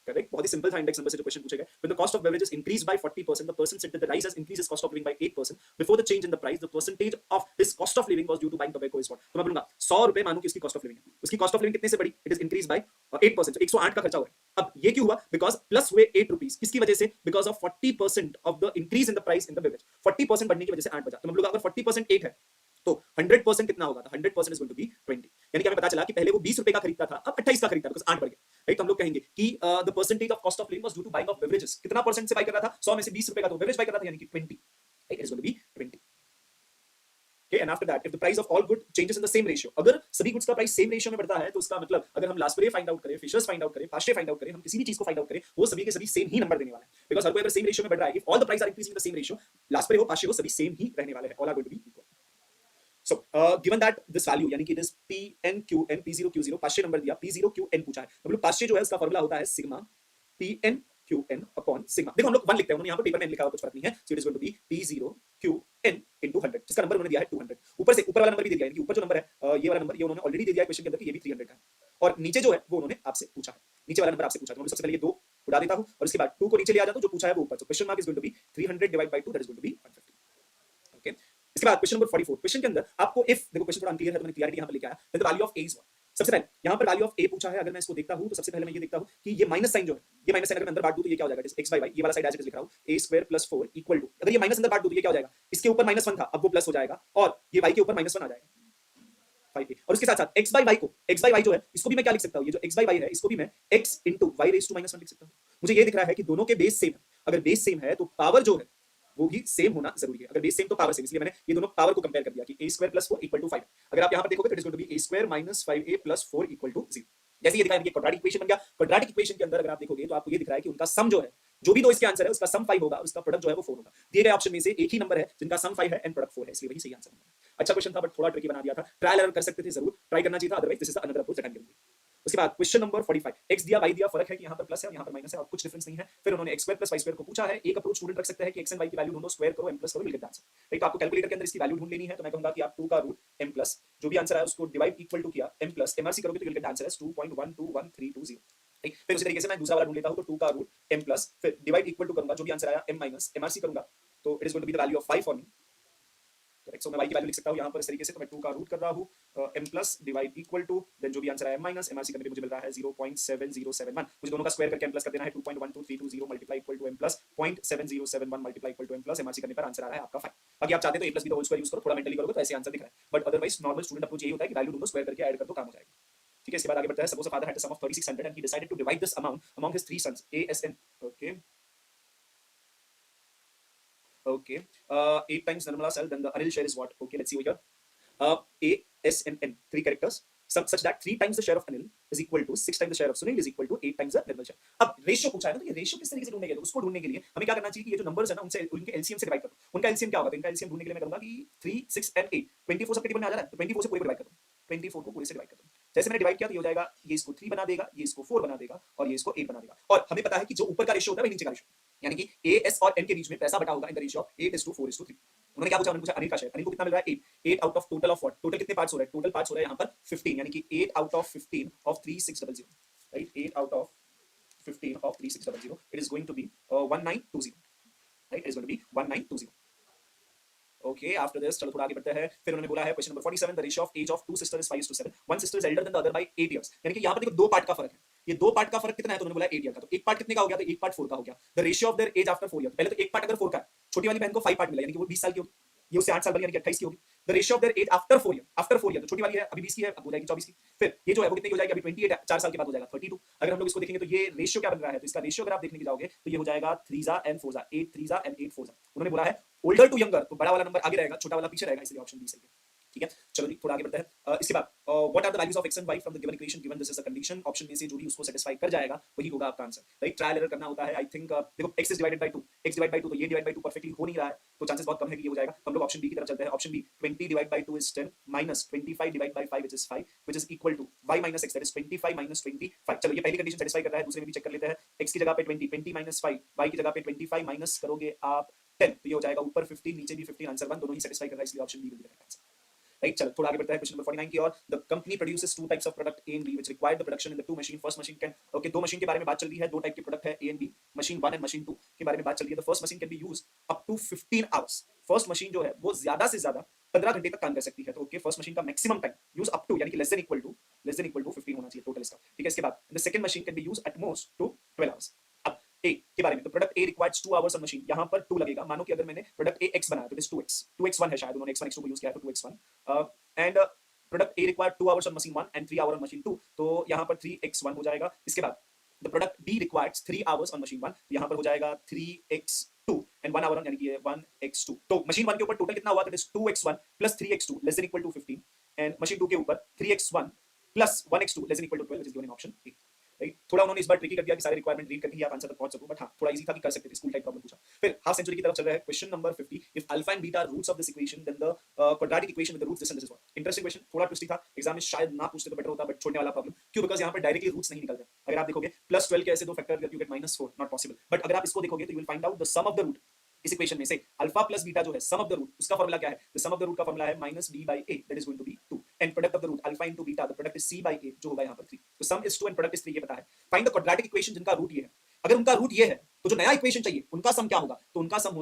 Correct बहुत ही सिंपल था इंडेक्स नंबर से जो क्वेश्चन पूछे गए when the cost of beverages increased by 40% the person said that the rice has increased his cost of living by 8% before the change in the price the percentage of his cost of living was due to buying tobacco is what तो मैं बोलूंगा 100 रुपए मानो कि उसकी cost of living है उसकी cost of living कितने से बढ़ी इट इज इंक्रीज बाय 8% तो 108 का खर्चा हुआ है. अब ये क्यों हुआ बिकॉज प्लस हुए 8 रुपीस किसकी वजह से because of 40% of the increase in the price in the beverage 40% बढ़ने की वजह से 8 बचा तो मैं बोलूंगा अगर 40% 8 है तो 100% कितना होगा तो 100% इज गोइंग टू बी 20 यानी कि हमें पता चला कि पहले वो 20 रुपए का खरीदता था अब 28 का खरीदता है बिकॉज़ 8 बढ़ गया राइट तो हम लोग कहेंगे कि the percentage of cost of living was due to buying of beverages कितना परसेंट से बाय कर रहा था 100 में से 20 रुपए का तो बेवरेज बाय कर रहा था यानी कि 20 right is going to be 20. Okay, and after that if the price of all good changes in the same ratio अगर सभी गुड्स का प्राइस सेम रेशियो में बढ़ता है तो उसका मतलब अगर हम लास्परे फाइंड आउट करें फिशर्स फाइंड आउट करें पास्चे फाइंड आउट करें हम किसी भी चीज को फाइंड आउट करें वो सभी के सभी सेम ही नंबर देने वाले हैं बिकॉज़ हर कोई अगर सेम रेशियो में बढ़ रहा है if all the price are increasing in the same ratio Laspeyres हो पास्चे हो सभी सेम ही रहने वाले हैं all are going to be equal. So, given that this value यानी कि it is PNQN P0Q0 Paasche number दिया P0QN पूछा है मतलब पास्चे जो है उसका फार्मूला होता है सिग्मा PNQN अपॉन सिग्मा देखो हम लोग 1 लिखते हैं उन्होंने यहाँ पर पेपर में लिखा हुआ कुछ फर्क नहीं है so it is going to be P0QN into 100 जिसका नंबर उन्होंने दिया है 200 ऊपर से ऊपर वाला नंबर भी दे दिया है कि ऊपर जो नंबर है ये वाला नंबर ये उन्होंने ऑलरेडी दे दिया है क्वेश्चन के अंदर कि ये भी 300 का है और नीचे जो है वो उन्होंने आपसे पूछा है नीचे वाला नंबर आपसे पूछा तो मैं सबसे पहले ये 2 उड़ा देता हूं और उसके बाद 2 को नीचे ले आ जाता हूं जो पूछा है वो ऊपर so question mark is going to be 300 divided by 2 that is going to be 150. Okay इसके बाद क्वेश्चन नंबर 44 क्वेश्चन के अंदर आपको इफ देखो क्वेश्चन थोड़ा अनक्लियर है तो मैंने क्लियरिटी यहां पर लेके आया then the value of a is what सबसे पहले यहां पर वैल्यू ऑफ a पूछा है अगर मैं इसको देखता हूं तो सबसे पहले मैं ये देखता हूं कि ये माइनस साइन जो है ये माइनस साइन अगर मैं अंदर बांट दूं तो ये क्या हो जाएगा x by y ये वाला साइड एज इट इज लिख रहा हूं a² + 4 इक्वल टू अगर ये माइनस अंदर बांट दूं तो ये क्या हो जाएगा इसके ऊपर -1 था अब वो प्लस हो जाएगा और ये y के ऊपर -1 आ जाएगा 5a और उसके साथ साथ x by y जो है इसको भी मैं क्या लिख सकता हूं ये जो x by y है इसको भी मैं x * y raised to -1 लिख सकता हूं. मुझे ये दिख रहा है कि दोनों के बेस सेम है अगर बेस सेम है तो पावर जो है वो भी सेम होना जरूरी है अगर बेस सेम तो पावर सेम इसलिए मैंने ये दोनों पावर को कंपेयर कर दिया कि a² + 4 = 5 अगर आप यहां पर देखोगे तो it is going to be a² - 5a + 4 = 0 जैसे ये दिखाया कि क्वाड्रेटिक इक्वेशन बन गया क्वाड्रेटिक इक्वेशन के अंदर अगर आप देखोगे तो आपको ये दिख रहा है कि उनका सम जो है जो भी दो इसके आंसर है उसका सम 5 होगा उसका प्रोडक्ट जो है वो 4 होगा दिए गए ऑप्शन में से एक ही नंबर है जिनका सम 5 है एंड प्रोडक्ट 4 है इसलिए वही सही आंसर है. अच्छा क्वेश्चन था बट थोड़ा ट्रिकी बना दिया था ट्रायल एरर कर सकते थे जरूर ट्राई करना चाहिए था otherwise this is the another approach that I am giving. उसके बाद क्वेश्चन नंबर 45 x दिया y दिया फर्क है कि यहां पर प्लस है और यहां पर माइनस है और कुछ डिफरेंस नहीं है फिर उन्होंने x² + y² को पूछा है एक अप्रोच स्टूडेंट रख सकते हैं कि x and y की वैल्यू ढूंढो स्क्वायर करो m प्लस करो विल गेट आंसर राइट तो आपको कैलकुलेटर के अंदर इसकी वैल्यू ढूंढ लेनी है तो मैं कहूंगा कि आप 2 का रूट m प्लस जो भी आंसर आया उसको डिवाइड इक्वल टू किया m प्लस mrc करोगे तो विल गेट आंसर है 2.121320 ठीक फिर उसी तरीके से मैं दूसरा वाला ढूंढ लेता हूं तो 2 का रूट m प्लस फिर डिवाइड इक्वल टू करूंगा जो भी आंसर आया m माइनस mrc करूंगा तो it is going to be the value of 5 for me correct so मैं y की वैल्यू लिख सकता हूं यहां पर इस तरीके से तो मैं 2 का रूट कर रहा हूं m plus divide equal to then जो भी आंसर आया माइनस mrc करने पे मुझे मिल रहा है 0.7071 मुझे दोनों का स्क्वायर करके m प्लस कर देना है 2.12320 multiply equal to m plus 0.7071 multiply equal to m plus mrc करने पर आंसर आ रहा है आपका 5 बाकी आप चाहते तो a प्लस b का होल स्क्वायर यूज करो थोड़ा मेंटली करोगे तो ऐसे आंसर दिख रहा है but otherwise normal student approach यही होता है कि वैल्यू ढूंढो स्क्वायर करके ऐड कर दो काम हो जाएगा. ठीक है इसके बाद आगे बढ़ते हैं suppose a father had a sum of 3600 and he decided to divide this amount among his 3 sons a s n okay 8 times Nirmala cell then the Anil share is what okay let's see over here a s n n 3 characters such that 3 times the share of Anil is equal to 6 times the share of Sunil is equal to 8 times the Nirmal share. अब ratio पूछा है ना तो ये ratio किस तरीके से ढूंढने के लिए तो उसको ढूंढने के लिए हमें क्या करना चाहिए कि ये जो नंबर्स है ना उनसे उनके एलसीएम से डिवाइड कर दो उनका एलसीएम क्या होगा तो इनका एलसीएम ढूंढने के लिए मैं करूंगा कि 3 6 and 8 24 सबके टेबल में आ जा रहा है तो 24 से पूरे को डिवाइड कर दो 24 को पूरे से डिवाइड कर दो जैसे मैंने डिवाइड किया तो ये हो जाएगा ये इसको 3 बना देगा ये इसको 4 बना देगा और ये इसको 8 बना देगा और हमें पता है कि जो ऊपर का रेशियो होता है वही नीचे का रेशियो यानी कि a s और n के बीच में पैसा बटा होगा इन द रेशियो ऑफ 8:4:3 उन्होंने क्या पूछा उन्होंने पूछा अनिल का शेयर अनिल को कितना मिल रहा है 8 out of total of what total कितने पार्ट्स हो रहे हैं टोटल पार्ट्स हो रहे हैं यहां पर 15 यानी कि 8 out of 15 of 3600 right 8 out of 15 of 3600 it is going to be 1920 right it is going to be 1920 okay after this चलो थोड़ा आगे बढ़ते हैं फिर उन्होंने बोला है question number 47 the ratio of age of two sisters is 5:7 one sister is elder than the other by 8 years यानी कि यहां पर देखो दो पार्ट का फर्क है ये दो पार्ट का फर्क कितना है तो उन्होंने बोला 8 ईयर का तो एक पार्ट कितने का हो गया तो एक पार्ट 4 का हो गया the ratio of their age after 4 year पहले तो एक पार्ट अगर 4 का है छोटी वाली बहन को 5 पार्ट मिला यानी कि वो 20 साल की होगी ये उससे 8 साल बड़ी यानी कि 28 की होगी the ratio of their age after 4 year, after 4 year, तो छोटी वाली है अभी 20 की है, अब हो जाएगी 24 की। फिर ये जो है वो कितने की हो जाएगी, अभी 28 है, 4 साल के बाद हो जाएगा 32। अगर हम लोग इसको देखेंगे तो ये रेशियो क्या बन रहा है, तो इसका रेशियो अगर आप देखने की जाओगे तो ये हो जाएगा 3 एंड 4 8 3 एंड 8 4। उन्होंने बोला है ओल्डर टू यंगर, तो बड़ा वाला नंबर आगे रहेगा, छोटा वाला पीछे रहेगा, इसलिए ऑप्शन बी सही है। ठीक है, चलो जी थोड़ा आगे बढ़ते हैं। इसके बाद what are the values of x and y from the given equation given this is a condition, option में से जो भी उसको सेटिस्फाई कर जाएगा वही होगा आपका आंसर। राइट, ट्रायल एरर करना होता है। आई थिंक देखो x is divided by 2, x divide by 2, तो ये डिवाइड बाय 2 परफेक्टली हो नहीं रहा है, तो चांसेस बहुत कम है कि ये हो जाएगा। तो हम लोग ऑप्शन बी की तरफ चलते हैं। Option B 20 divide by 2 is 10 minus 25 divide by 5 which is 5 which is equal to y minus x that is 25 minus 25। चलो ये पहली कंडीशन सेटिस्फाई कर रहा है, दूसरे में भी चेक कर लेते हैं। x की जगह पे 20, 20 माइनस 5, y की जगह पे 25 माइनस करोगे आप 10, तो ये हो जाएगा ऊपर 15 नीचे भी 15, आंसर 1, दोनों ही सेटिस्फाई कर रहा है, इसलिए option B will be the correct answer. Right, चलो थोड़ा आगे बढ़ते हैं क्वेश्चन नंबर 49 की ओर। The company produces two types of product A and B which require the production in the two machine. First machine can, okay, दो machine के बारे में बात चल रही है, दो टाइप के प्रोडक्ट है A and B, machine 1 and machine 2 के बारे में बात चल रही है। The first machine can be used up to 15 hours. First machine जो है वो ज्यादा से ज्यादा 15 घंटे तक काम कर सकती है, तो ओके फर्स्ट मशीन का maximum time use up to यानी कि लेस देन इक्वल टू 15 होना चाहिए टोटल इसका। ठीक है, इसके बाद the second machine can be used at most to 12 hours. अब ए के बारे में, तो product A requires 2 hours on machine, यहां पर 2 लगेगा। मानो कि अगर मैंने प्रोडक्ट ए x बनाया तो इट इज 2x, 2x1 है शायद, उन्होंने x1 x2 को यूज किया है तो 2x1 and product A required 2 hours on machine 1 and 3 hour on machine 2, तो यहां पर 3x1 हो जाएगा। इसके बाद the product B requires 3 hours on machine 1, यहां पर हो जाएगा 3x2 एंड 1 आवर ऑन यानी कि 1x2। तो मशीन 1 के ऊपर टोटल कितना हुआ, that is 2x1 plus 3x2 less than equal to 15 and machine 2 के ऊपर 3x1 plus 1x2 less than equal to 12 which is given in option A. Right, थोड़ा उन्होंने इस बार ट्रिकी कर दिया कि सारे रिक्वायरमेंट रीड करके ही आप आंसर तक पहुंच सको, बट हां थोड़ा इजी था कि कर सकते थे, स्कूल टाइप प्रॉब्लम पूछा। फिर हाफ सेंचुरी की तरफ चल रहा है। Question number 50, if alpha and beta are roots of this equation then the quadratic equation with the roots this and this is what. Interesting question, थोड़ा ट्विस्टी था, exam में शायद ना पूछते तो बेटर होता, बट छोड़ने वाला प्रॉब्लम क्यों, बिकॉज़ यहां पर डायरेक्टली रूट्स नहीं निकलते। अगर आप देखोगे प्लस 12 के ऐसे दो factor you get -4, not possible, but अगर आप इसको देखोगे तो you will find out the sum of the root. इस इक्वेशन में से अल्फा प्लस बीटा जो है सम ऑफ द रूट, उसका फार्मूला क्या है, the sum of the root का फार्मूला है -b/a that is going to be 2 and product of the root alpha into beta, the product is c/a जो होगा यहां पर 3। तो सम इज 2 एंड प्रोडक्ट इज 3, ये पता है। फाइंड द क्वाड्रेटिक इक्वेशन जिनका रूट ये है। अगर उनका रूट ये है तो जो नया इक्वेशन चाहिए उनका सम क्या होगा, तो उनका सम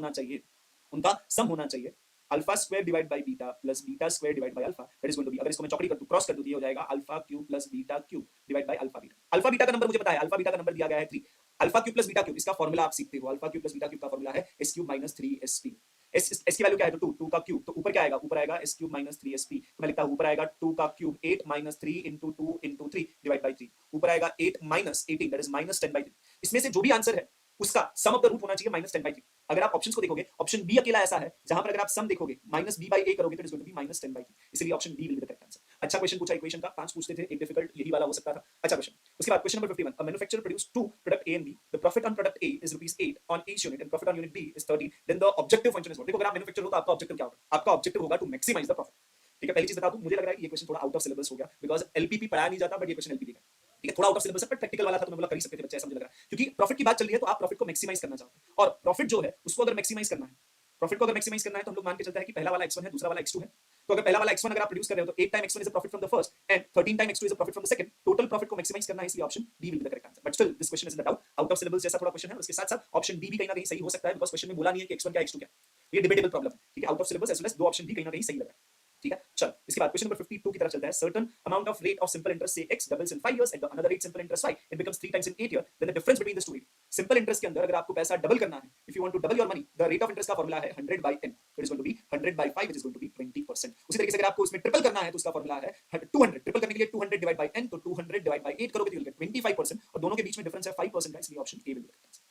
होना चाहिए alpha square divide by beta plus beta square divide by alpha that is going to be, अगर इसको मैं चौकड़ी कर दूं, क्रॉस कर दूं, तो ये हो जाएगा alpha cube plus beta cube divide by alpha beta. Alpha beta का नंबर मुझे पता है, अल्फा बीटा का नंबर दिया गया है 3। Alpha cube plus beta cube, इसका फार्मूला आप सीखते हो, alpha cube plus beta cube का फार्मूला है s cube minus 3sp। s की वैल्यू क्या है, तो 2 का क्यूब, तो ऊपर क्या आएगा, ऊपर आएगा s क्यूब माइनस 3sp, तो मैं लिखता हूं ऊपर आएगा 2 का cube 8 minus 3 into 2 into 3 divide by 3, ऊपर आएगा 8 माइनस 18 दैट इज माइनस 10/3। इसमें से जो भी आंसर है उसका सम ऑफ द रूट होना चाहिए -10/3। अगर आप ऑप्शंस को देखोगे, ऑप्शन बी अकेला ऐसा है जहां पर अगर आप सम देखोगे -b/a करोगे तो it is going to be -10/3, इसलिए option D will be the correct answer. अच्छा क्वेश्चन पूछा इक्वेशन का, 5 पूछते थे, एक डिफिकल्ट यही वाला हो सकता था। अच्छा क्वेश्चन, उसके बाद question number 51, a manufacturer produce two product A and B, the profit on product A is ₹8 on each unit and profit on unit B is 13, then the objective function is what. देखो अगर आप manufacturer हो तो आपका objective क्या होगा, आपका objective होगा टू मैक्सिमाइज द प्रॉफिट। ठीक है, पहली चीज बता दूं, मुझे लग रहा है कि ये क्वेश्चन थोड़ा आउट ऑफ सिलेबस हो गया, बिकॉज़ एलपीपी पढ़ाया नहीं जाता, बट ये क्वेश्चन एलपीपी का। ठीक है, थोड़ा आउट ऑफ सिलेबस है, पर प्रैक्टिकल वाला था तो मैं बोला कर ही सकते थे बच्चे, ऐसा मुझे लग रहा है, क्योंकि प्रॉफिट की बात चल रही है तो आप प्रॉफिट को मैक्सिमाइज करना चाहते हैं, और प्रॉफिट जो है उसको अगर मैक्सिमाइज करना है, प्रॉफिट को अगर मैक्सिमाइज करना है तो हम लोग मान के चलते हैं कि पहला वाला x1 है, दूसरा वाला x2 है। तो अगर पहला वाला x1 अगर आप प्रोड्यूस कर रहे हो तो 8 time x1 is a profit from the first and 13 time x2 is a profit from the second, total profit को मैक्सिमाइज करना है, इसलिए option D will be the correct answer. But still this question is in doubt, out of syllabus जैसा थोड़ा question है, उसके साथ-साथ option D भी कहीं ना कहीं सही हो सकता है, बिकॉज़ क्वेश्चन में बोला नहीं है कि x1 क्या x2 क्या। ये डिबेटेबल प्रॉब्लम है, ठीक है, out of syllabus as well as दो ऑप्शन भी कहीं ना कहीं सही लग रहा है। ठीक है, चल इसके बाद क्वेश्चन नंबर 52 की तरफ चलता है। Certain amount of rate of simple interest से x doubles in 5 years and the another rate simple interest y it becomes 3 times in 8 years, then the difference between this two rate. Simple interest के अंदर अगर आपको पैसा double करना है, if you want to double your money, the rate of interest का formula है 100/n, it is going to be 100/5 which is going to be 20%। उसी तरीके से अगर आपको इसमें ट्रिपल करना है तो उसका फार्मूला है 200, ट्रिपल करने के लिए 200 डिवाइड बाय n, तो 200 डिवाइड बाय 8 करोगे तो यू विल गेट 25%, और दोनों के बीच में डिफरेंस है 5% का, इसलिए option A will be correct answer.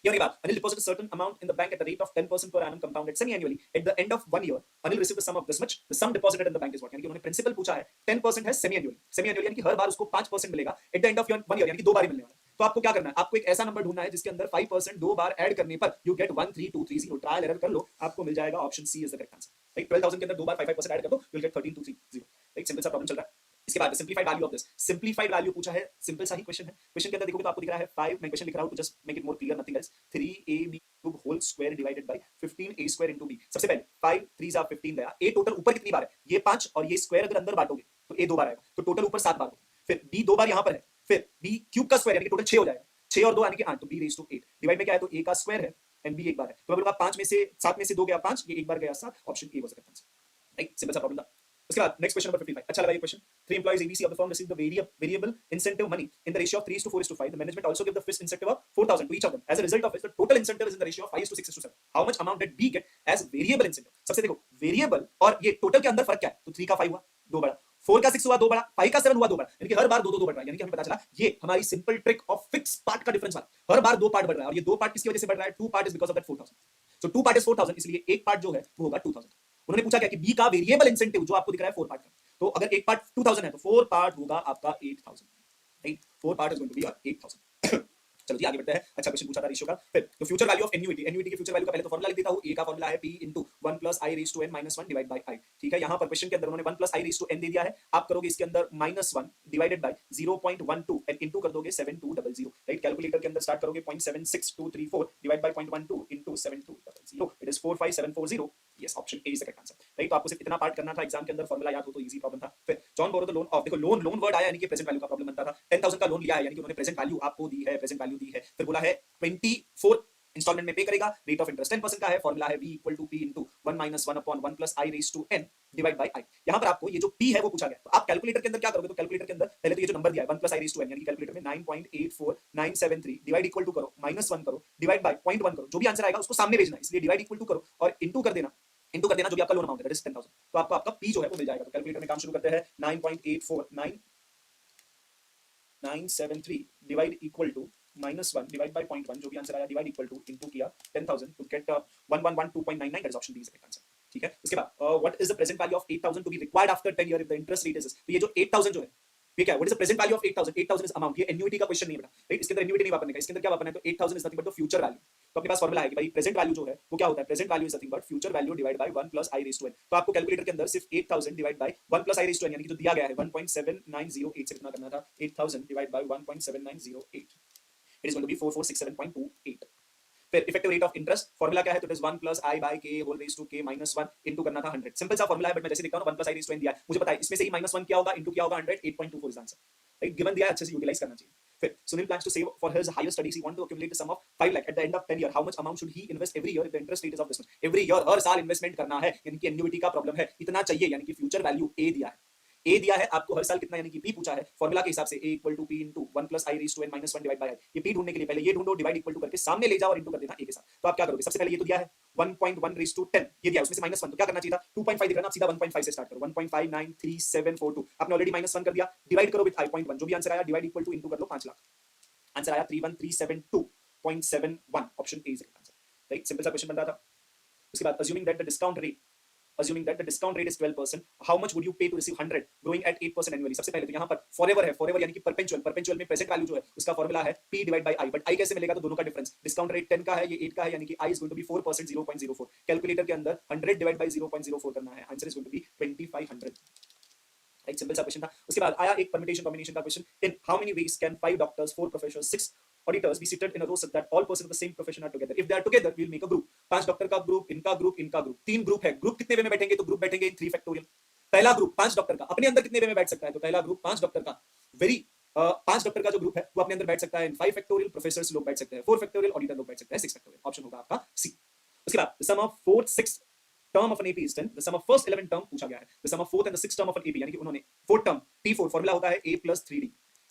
ये वाली बात, Anil deposited a certain amount in the bank at the rate of 10% per annum compounded semi-annually. At the end of 1 year, Anil received the sum of this much. The sum deposited in the bank is what? यानी कि उन्होंने principal पूछा है, 10% है semi-annually. Semi-annually यानी कि हर बार उसको 5% मिलेगा. At the end of 1 year यानी कि 2 बार ही मिलने वाला है. तो आपको क्या करना है, आपको एक ऐसा नंबर ढूंढना है जिसके अंदर 5% 2 बार ऐड करने पर you get 13230. ट्रायल एरर कर लो, आपको मिल जाएगा option C is the correct answer. Right, 12000 के अंदर 2 बार 5% ऐड कर दो, you will get 13230. Right, simple सा प्रॉब्लम चल रहा है। इसके बाद simplified value of this, simplified value पूछा है, सिंपल सा ही क्वेश्चन है। क्वेश्चन के अंदर देखोगे तो आपको दिख रहा है 5, मैं क्वेश्चन लिख रहा हूं to just make it more clear, nothing else, 3ab cube whole square divided by 15a square into b। सबसे पहले 5 3 जा 15 गया, a टोटल ऊपर कितनी बार है, ये 5 और ये स्क्वायर अगर अंदर बांटोगे तो a 2 बार आएगा, तो टोटल ऊपर 7 बार होगा। फिर b 2 बार यहां पर है, फिर b क्यूब का स्क्वायर यानी कि टोटल 6 हो जाएगा, 6 और 2 यानी कि 8, तो b रेज़ टू 8 डिवाइड में क्या है, तो a का स्क्वायर है एंड b एक बार है, तो मैं बोलूंगा 5 में से 7 में से 2 गया 5, ये एक बार गया 7, option A was the correct answer. Right, simple सा प्रॉब्लम था। उसके बाद नेक्स्ट क्वेश्चन नंबर 55, अच्छा लगा ये question. Three employees ABC of the firm receive the variable incentive money in the ratio of 3:4:5. The management also give the fixed incentive of 4,000 to each of them. As a result of it, the total incentive is in the ratio of 5:6:7. How much amount did B get as variable incentive? सबसे देखो variable और ये total के अंदर फर्क क्या है, तो 3 का 5 हुआ, 2 बड़ा, 4 का 6 हुआ, 2 बड़ा, 5 का 7 हुआ, 2 बड़ा, यानी कि हर बार 2 2 2 बढ़ रहा है। यानी कि हमें पता चला ये हमारी simple trick of fix part का डिफरेंस वाला, हर बार 2 पार्ट बढ़ रहा है, और ये 2 पार्ट किसकी वजह से बढ़ रहा है, 2 part is because of that 4,000। So 2 part is 4,000, इसलिए एक पार्ट जो है वो होगा 2,000। उन्होंने पूछा क्या कि बी का वेरिएबल इंसेंटिव जो आपको दिख रहा है 4 पार्ट का, तो अगर एक पार्ट 2,000 है तो 4 पार्ट होगा आपका 8,000, right. 4 part is going to be 8,000। चलो जी आगे बढ़ते हैं। अच्छा क्वेश्चन पूछा था रेशियो का। फिर तो future value of annuity, annuity के फ्यूचर वैल्यू का पहले तो फॉर्मूला लिख देता हूं। ए का फॉर्मूला है p into 1 plus i raised to n minus 1 divided by i। ठीक है, यहां पर क्वेश्चन के अंदर उन्होंने 1 plus i raised to n दे दिया है, आप करोगे इसके अंदर -1 डिवाइडेड बाय 0.12 एंड इनटू कर दोगे 7200, राइट। कैलकुलेटर के अंदर स्टार्ट करोगे 0.76234 divide by 0.12 into 7200, it is 45740। Yes, option A is the correct answer, right. तो आपको सिर्फ इतना पार्ट करना था, एग्जाम के अंदर फॉर्मूला याद हो तो इजी प्रॉब्लम था। फिर John borrow the loan of, देखो लोन लोन वर्ड आया यानी कि प्रेजेंट वैल्यू का प्रॉब्लम बनता था। 10,000 का लोन लिया है यानी कि उन्होंने प्रेजेंट वैल्यू आपको दी है, प्रेजेंट वैल्यू दी है। फिर बोला है 24 इंस्टॉलमेंट में पे करेगा, रेट ऑफ इंटरेस्ट 10% का है, फॉर्मूला है v equal to p into 1 - 1 upon 1 plus i raise to n divide by i। यहां पर आपको ये जो p है वो पूछा गया, तो आप कैलकुलेटर के अंदर क्या करोगे, तो कैलकुलेटर के अंदर पहले तो ये जो नंबर दिया है 1 plus i raise to n, यानी कि कैलकुलेटर में 9.84973 डिवाइड इक्वल टू करो, -1 करो, डिवाइड बाय 0.1 करो, जो भी आंसर आएगा उसको सामने भेजना है, इसलिए डिवाइड इक्वल टू करो और इनटू कर देना, इनटू कर देना जो भी आपका लोन अमाउंट है, दैट इज 10,000। तो आपको आपका p जो है वो मिल जाएगा। तो कैलकुलेटर में काम शुरू करते हैं। 9.84973 divide equal to -1 divide by 0.1, जो भी आंसर आया डिवाइड इक्वल टू इनटू किया 10,000 to get 1112.99, that is option D is the correct answer. ठीक है, उसके बाद what is the present value of 8,000 to be required after 10 year if the interest rate is, तो ये जो 8,000 जो है ये क्या है, what is the present value of 8,000, 8,000 is amount, ये एन्युइटी का क्वेश्चन नहीं है बेटा, राइट। इसके अंदर एन्युइटी नहीं वापरने का, इसके अंदर क्या वापरना है, तो 8,000 is nothing but the future value. तो अपने पास फॉर्मूला है कि भाई प्रेजेंट वैल्यू जो है वो क्या होता है, present value is nothing but future value divide by 1 plus i raise to n। तो आपको कैलकुलेटर के अंदर सिर्फ 8,000 divide by 1 plus i raise to n, यानी कि जो दिया गया है 1.7908 से कितना करना था, 8,000 divide by 1.7908, it is going to be 4467.28। फिर effective rate of interest formula क्या है, तो it is 1 plus i by k whole raise to k minus 1 into करना था 100। सिंपल सा फॉर्मूला है, बट मैं जैसे लिखता हूं 1 plus i raise to n दिया है, मुझे पता है इसमें से ही -1 क्या होगा, इनटू क्या होगा 100, 8.24 इज आंसर, राइट। गिवन दिया है, अच्छे से यूटिलाइज करना चाहिए। फिर Sunil plans to save for his higher studies, he want to accumulate the sum of 5 lakh at the end of 10 year, how much amount should he invest every year if the interest rate is of this much? every year, हर साल investment करना है, यानी कि annuity का problem है, इतना चाहिए, यानी कि फ्यूचर वैल्यू a दिया है, ए दिया है आपको हर साल कितना, यानी कि p पूछा है, फॉर्मूला के हिसाब से a equal to p into 1 plus i raise to n minus 1 divide by i। ये p ढूंढने के लिए पहले ये ढूंढो, डिवाइड इक्वल टू करके सामने ले जाओ और इनटू कर देना a के साथ। तो आप क्या करोगे, सबसे पहले ये तो दिया है 1.1 रेज़ टू 10, ये दिया है, उसमें से -1, तो क्या करना चाहिए था, 2.5 दिख रहा है ना, आप सीधा 1.5 से स्टार्ट करो, 1.593742, आपने ऑलरेडी -1 कर दिया, डिवाइड करो विद i 0.1, जो भी आंसर आया डिवाइड इक्वल टू इनटू कर लो 5 लाख, आंसर आया 31372.71, option A is the answer, right. Simple सा क्वेश्चन बन रहा था। उसके बाद assuming that the discount rate is 12%, how much would you pay to receive 100 growing at 8% annually? सबसे पहले तो यहाँ पर forever है, forever यानी कि perpetual में प्रेजेंट वैल्यू जो है उसका फॉर्मूला है p divide by i, but i कैसे मिलेगा, तो दोनों का डिफरेंस, डिस्काउंट रेट 10 का है, ये 8 का है, यानी कि i is going to be 4%, 0.04। Calculator के अंदर 100 डिवाइड बाय 0.04 करना है, answer is going to be 2500, right. Simple सा क्वेश्चन था। उसके बाद आया एक परम्यूटेशन कॉम्बिनेशन का question, in how many ways can 5 doctors, 4 professors, 6 auditors be seated in a row so that all persons of the same profession are together? If they are together, we'll make a group. 5 doctor का group, इनका group, इनका group, 3 group है। Group कितने वे में बैठेंगे, तो group बैठेंगे इन 3 factorial. पहला ग्रुप 5 डॉक्टर का अपने अंदर कितने वे में बैठ सकता है, तो पहला ग्रुप 5 डॉक्टर का, 5 डॉक्टर का जो ग्रुप है वो अपने अंदर बैठ सकता है इन 5 फैक्टोरियल, प्रोफेसर्स लोग बैठ सकते हैं 4 फैक्टोरियल, ऑडिटर लोग बैठ सकते हैं 6 फैक्टोरियल, ऑप्शन होगा आपका सी। उसके बाद the sum of 4th 6th term of an AP is 10, the sum of first 11 term पूछा गया है, the sum of 4th and the 6th term of an AP, यानी कि उन्होंने 4th term T4 फॉर्मूला होता है a plus 3d,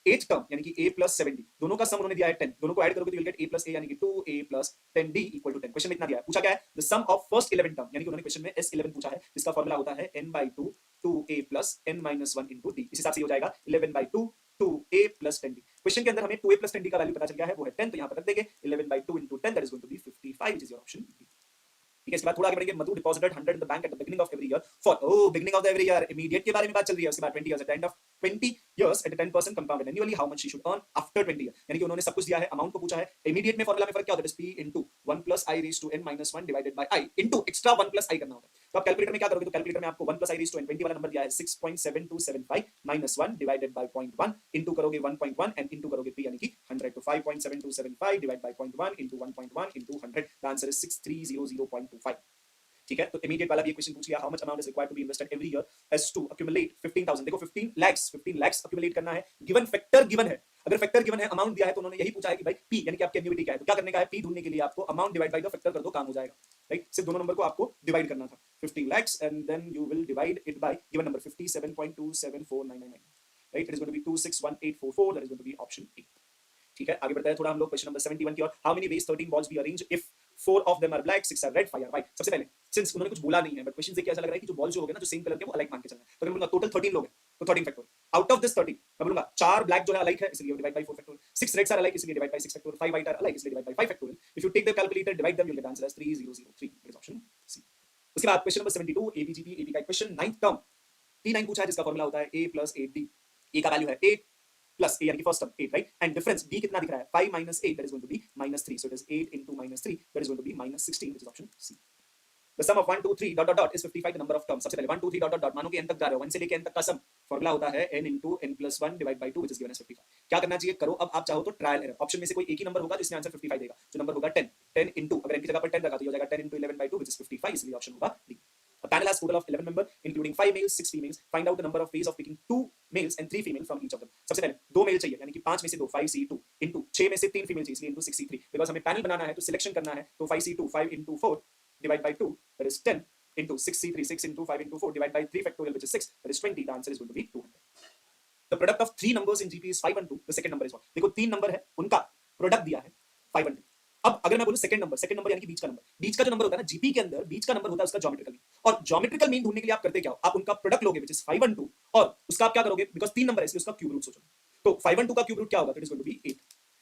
8th term यानी कि a plus 7d, दोनों का सम उन्होंने दिया है 10, दोनों को ऐड करोगे तो you'll get a plus a यानी कि 2a plus 10d equal to 10। Question में इतना दिया है, पूछा क्या है, the sum of first 11 term, यानी कि उन्होंने क्वेश्चन में S11 पूछा है, जिसका फॉर्मूला होता है n/2 2a plus n minus 1 into d, इस हिसाब से हो जाएगा 11/2 2a plus 10d। क्वेश्चन के अंदर हमें 2a plus 10d का वैल्यू पता चल गया है, वो है 10, तो यहाँ पर रख देंगे 11/2 into 10, that is going to be 55, which is your option B। ठीक है, इसके बाद थोड़ा आगे बढ़ेंगे, Madhu deposited 100 in the bank at the beginning of every year for beginning of the every year, immediate के बारे में बात चल रही है। उसके बाद 20 years, at the end of 20 years at 10% compounded annually, how much she should earn after 20 year, यानी कि उन्होंने सब कुछ दिया है, अमाउंट को पूछा है। इमीडिएट में फॉर्मूला में फर्क क्या होता है, p into 1 plus i raise to n minus 1 divided by i into extra 1 plus i करना होता है। तो आप कैलकुलेटर में क्या करोगे, तो कैलकुलेटर में आपको 1 plus i raise to n 20 वाला नंबर दिया है 6.7275 माइनस 1 डिवाइडेड बाय 0.1 इनटू करोगे 1.1 एंड इनटू करोगे p यानी कि 100, तो 5.7275 divide by 0.1 into 1.1 into 100, the answer is 6300.25। ठीक है, तो इमीडिएट वाला भी क्वेश्चन पूछ लिया, how much amount is required to be invested every year as to accumulate 15,000, देखो 15 lakhs accumulate करना है, गिवन फैक्टर गिवन है, अगर फैक्टर गिवन है, अमाउंट दिया है, तो उन्होंने यही पूछा है कि भाई p यानी कि आपकी एन्युइटी क्या है, तो क्या करने का है, p ढूंढने के लिए आपको amount divide by the factor कर दो, काम हो जाएगा, राइट। सिर्फ दोनों नंबर को आपको डिवाइड करना था। 50 lakhs, and then you will divide it by given number 57.274999, right? It is going to be 261844. That is going to be option A. ठीक है, आगे बढ़ते हैं थोड़ा हम लोग क्वेश्चन नंबर 71 की ओर. How many ways 13 balls be arranged if 4 of them are black, 6 are red, 5 are white? सबसे पहले सिंस उन्होंने कुछ बोला नहीं है, बट क्वेश्चन से क्या ऐसा लग रहा है कि जो बॉल्स जो हो गए ना, जो सेम कलर के, वो अलग मान के चलना है. तो अगर बोलूंगा टोटल 13 लोग हैं तो 13 फैक्टोरियल. आउट ऑफ दिस 13 मैं बोलूंगा 4 ब्लैक जो है अलग है, इसलिए divide by 4 factorial. 6 reds are अलग, इसलिए divide by 6 factorial. 5 white are अलग, इसलिए divide by 5 factorial. If you take the calculator, divide them, you will get answer as 3003. It is option C. उसके बाद क्वेश्चन नंबर 72 एबीजीपी एबी का क्वेश्चन. 9th term T9 पूछा है, जिसका formula होता है a plus 8d. a का वैल्यू है 8 plus a, यानी कि first term 8, right? And difference d कितना दिख रहा है? 5 minus 8, that is going to be minus 3. So it is 8 into minus 3, that is going to be minus 16, which is option C. The sum of 1 2 3 dot dot dot is 55, the number of terms. सबसे पहले 1 2 3 dot dot dot मानो कि n तक जा रहे हो, 1 से लेके n तक का सम फॉर्मूला होता है n into n plus 1 divided by 2, which is given as 55. क्या करना चाहिए करो. अब आप चाहो तो ट्रायल एरर. ऑप्शन में से कोई एक ही नंबर होगा जिसमें आंसर 55 देगा. जो नंबर होगा 10. 10 into, अगर n की जगह पर 10 रखा तो ये हो जाएगा 10 into 11 by 2, which is 55. इसलिए ऑप्शन होगा D. A panel has total of 11 members, including 5 males, 6 females. Find out the number of ways of picking 2 males and 3 females from each of them. सबसे पहले 2 मेल चाहिए, यानी कि 5 में से 2, 5C2, into 6 में से 3 फीमेल चाहिए, इसलिए into 6C3. बिकॉज हमें पैनल बनाना है तो सिलेक्शन करना है, तो 5C2, 5 into 4 divide by 2, that is 10, into 6C3, 6 into 5 into 4 divide by 3 factorial, which is 6, that is 20. The answer is going to be 200. The product of 3 numbers in GP is 5 and 2. The second number is what? देखो 3 number है, उनका product दिया है 5 and 2. अब अगर मैं बोलूं second number यानी कि बीच का नंबर, बीच का जो नंबर होता है ना जीपी के अंदर, बीच का नंबर होता है उसका ज्योमेट्रिकल मीन. और ज्योमेट्रिकल मीन ढूंढने के लिए आप करते क्या हो? आप उनका प्रोडक्ट लोगे, which is 5 and 2, और उसका आप क्या करोगे? बिकॉज़ 3 नंबर है इसलिए उसका क्यूब रूट सोचो. तो 5 and 2 का क्यूब रूट क्या होगा? It is going to be 8,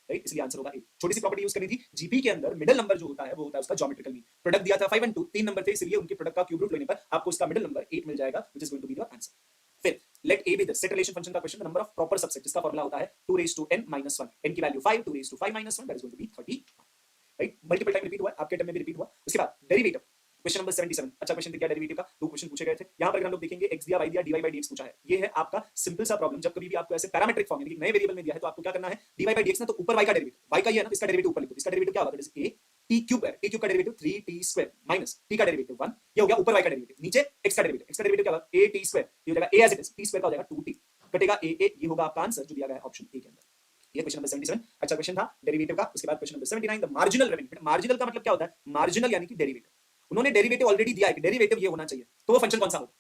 right? इसलिए आंसर होगा 8. छोटी सी प्रॉपर्टी यूज करनी थी. जीपी के अंदर मिडिल नंबर जो होता है वो होता है उसका ज्योमेट्रिकल मीन. प्रोडक्ट दिया था 5 and 2, 3 नंबर थे, इसलिए उनके प्रोडक्ट का क्यूब रूट लेने पर आपको उसका मिडिल नंबर 8 मिल जाएगा, which is going to be your answer. फिर let A B the set relation function का question. Number of proper subset, जिसका फॉर्मूला होता है 2 raised to n minus 1. n की value 5, 2 raised to 5 minus 1, that is going to be 30, right? Multiple time repeat हुआ है, आपके term में भी रिपीट हुआ. उसके बाद डेरिवेटिव क्वेश्चन नंबर 77. अच्छा क्वेश्चन दिया डेरिवेटिव का, 2 क्वेश्चन पूछे गए थे. यहां पर हम लोग देखेंगे x दिया, y दिया, dy by dx पूछा है. ये है आपका सिंपल सा प्रॉब्लम. जब कभी भी आपको ऐसे पैरामीट्रिक फॉर्म यानी कि नए वेरिएबल में दिया है तो आपको क्या करना है? dy by dx ना, तो ऊपर y का डेरिवेटिव, y का ये है ना, इसका डेरिवेटिव ऊपर लिखो. इसका डेरिवेटिव क्या होगा? That is a t cube है. t क्यूब का derivative 3t square minus t का डेरिवेटिव 1. ये हो गया ऊपर y का डेरिवेटिव. नीचे x का डेरिवेटिव, x का डेरिवेटिव क्या होगा? a t square. ये हो जाएगा a as it is, t square का हो जाएगा 2t, कटेगा a a. ये होगा आपका आंसर जो दिया गया है ऑप्शन ए के अंदर. ये क्वेश्चन नंबर 77 अच्छा क्वेश्चन था डेरिवेटिव का. उसके बाद question number 79 the marginal revenue. Marginal का मतलब क्या होता है? मार्जिनल यानी कि डेरिवेटिव. उन्होंने डेरिवेटिव ऑलरेडी दिया है कि डेरिवेटिव ये होना चाहिए, तो वो फंक्शन कौन सा होगा?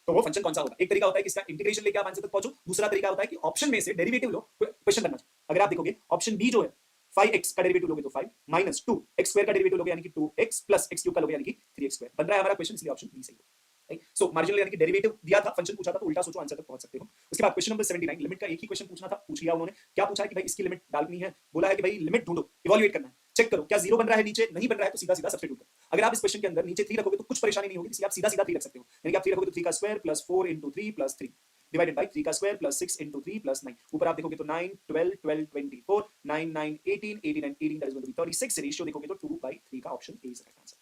तो वो फंक्शन कौन सा होगा? एक तरीका होता है कि इसका इंटीग्रेशन लेके आप आंसर तक पहुंचो. दूसरा तरीका होता है कि ऑप्शन में से डेरिवेटिव लो, क्वेश्चन करना चाहिए. अगर आप देखोगे ऑप्शन बी जो है 5x का डेरिवेटिव लोगे तो 5 माइनस 2x स्क्वायर का डेरिवेटिव लोगे यानी कि 2x प्लस x क्यूब का लोगे यानी कि 3x स्क्वायर. बन रहा है हमारा क्वेश्चन, इसलिए ऑप्शन बी सही होगा. राइट? सो मार्जिनल यानी कि डेरिवेटिव दिया था, फंक्शन पूछा था, तो उल्टा सोचो आंसर तक पहुंच सकते हो. उसके बाद क्वेश्चन नंबर 79 लिमिट का एक ही क्वेश्चन पूछना था, पूछ लिया उन्होंने. क्या पूछा है कि भाई इसकी लिमिट डालनी है, बोला है कि भाई लिमिट ढूंढो, इवैल्यूएट करना है, चेक करो क्या जीरो बन रहा है नीचे, नहीं बन रहा है तो सीधा सीधा सब्स्टिट्यूट करो. अगर आप इस क्वेश्चन के अंदर नीचे 3 रखोगे तो कुछ परेशानी नहीं होगी, इसलिए आप सीधा सीधा 3 रख सकते हो. यानी कि आप 3 रखोगे तो 3 का square plus 4 into 3 plus 3 divided by 3 का स्क्वायर प्लस 6 into 3 plus 9. ऊपर आप देखोगे तो 9 12 12 24 9 9 18 18 and 18, that is going to be 36. Ratio देखोगे तो 2/3 का option A is correct answer.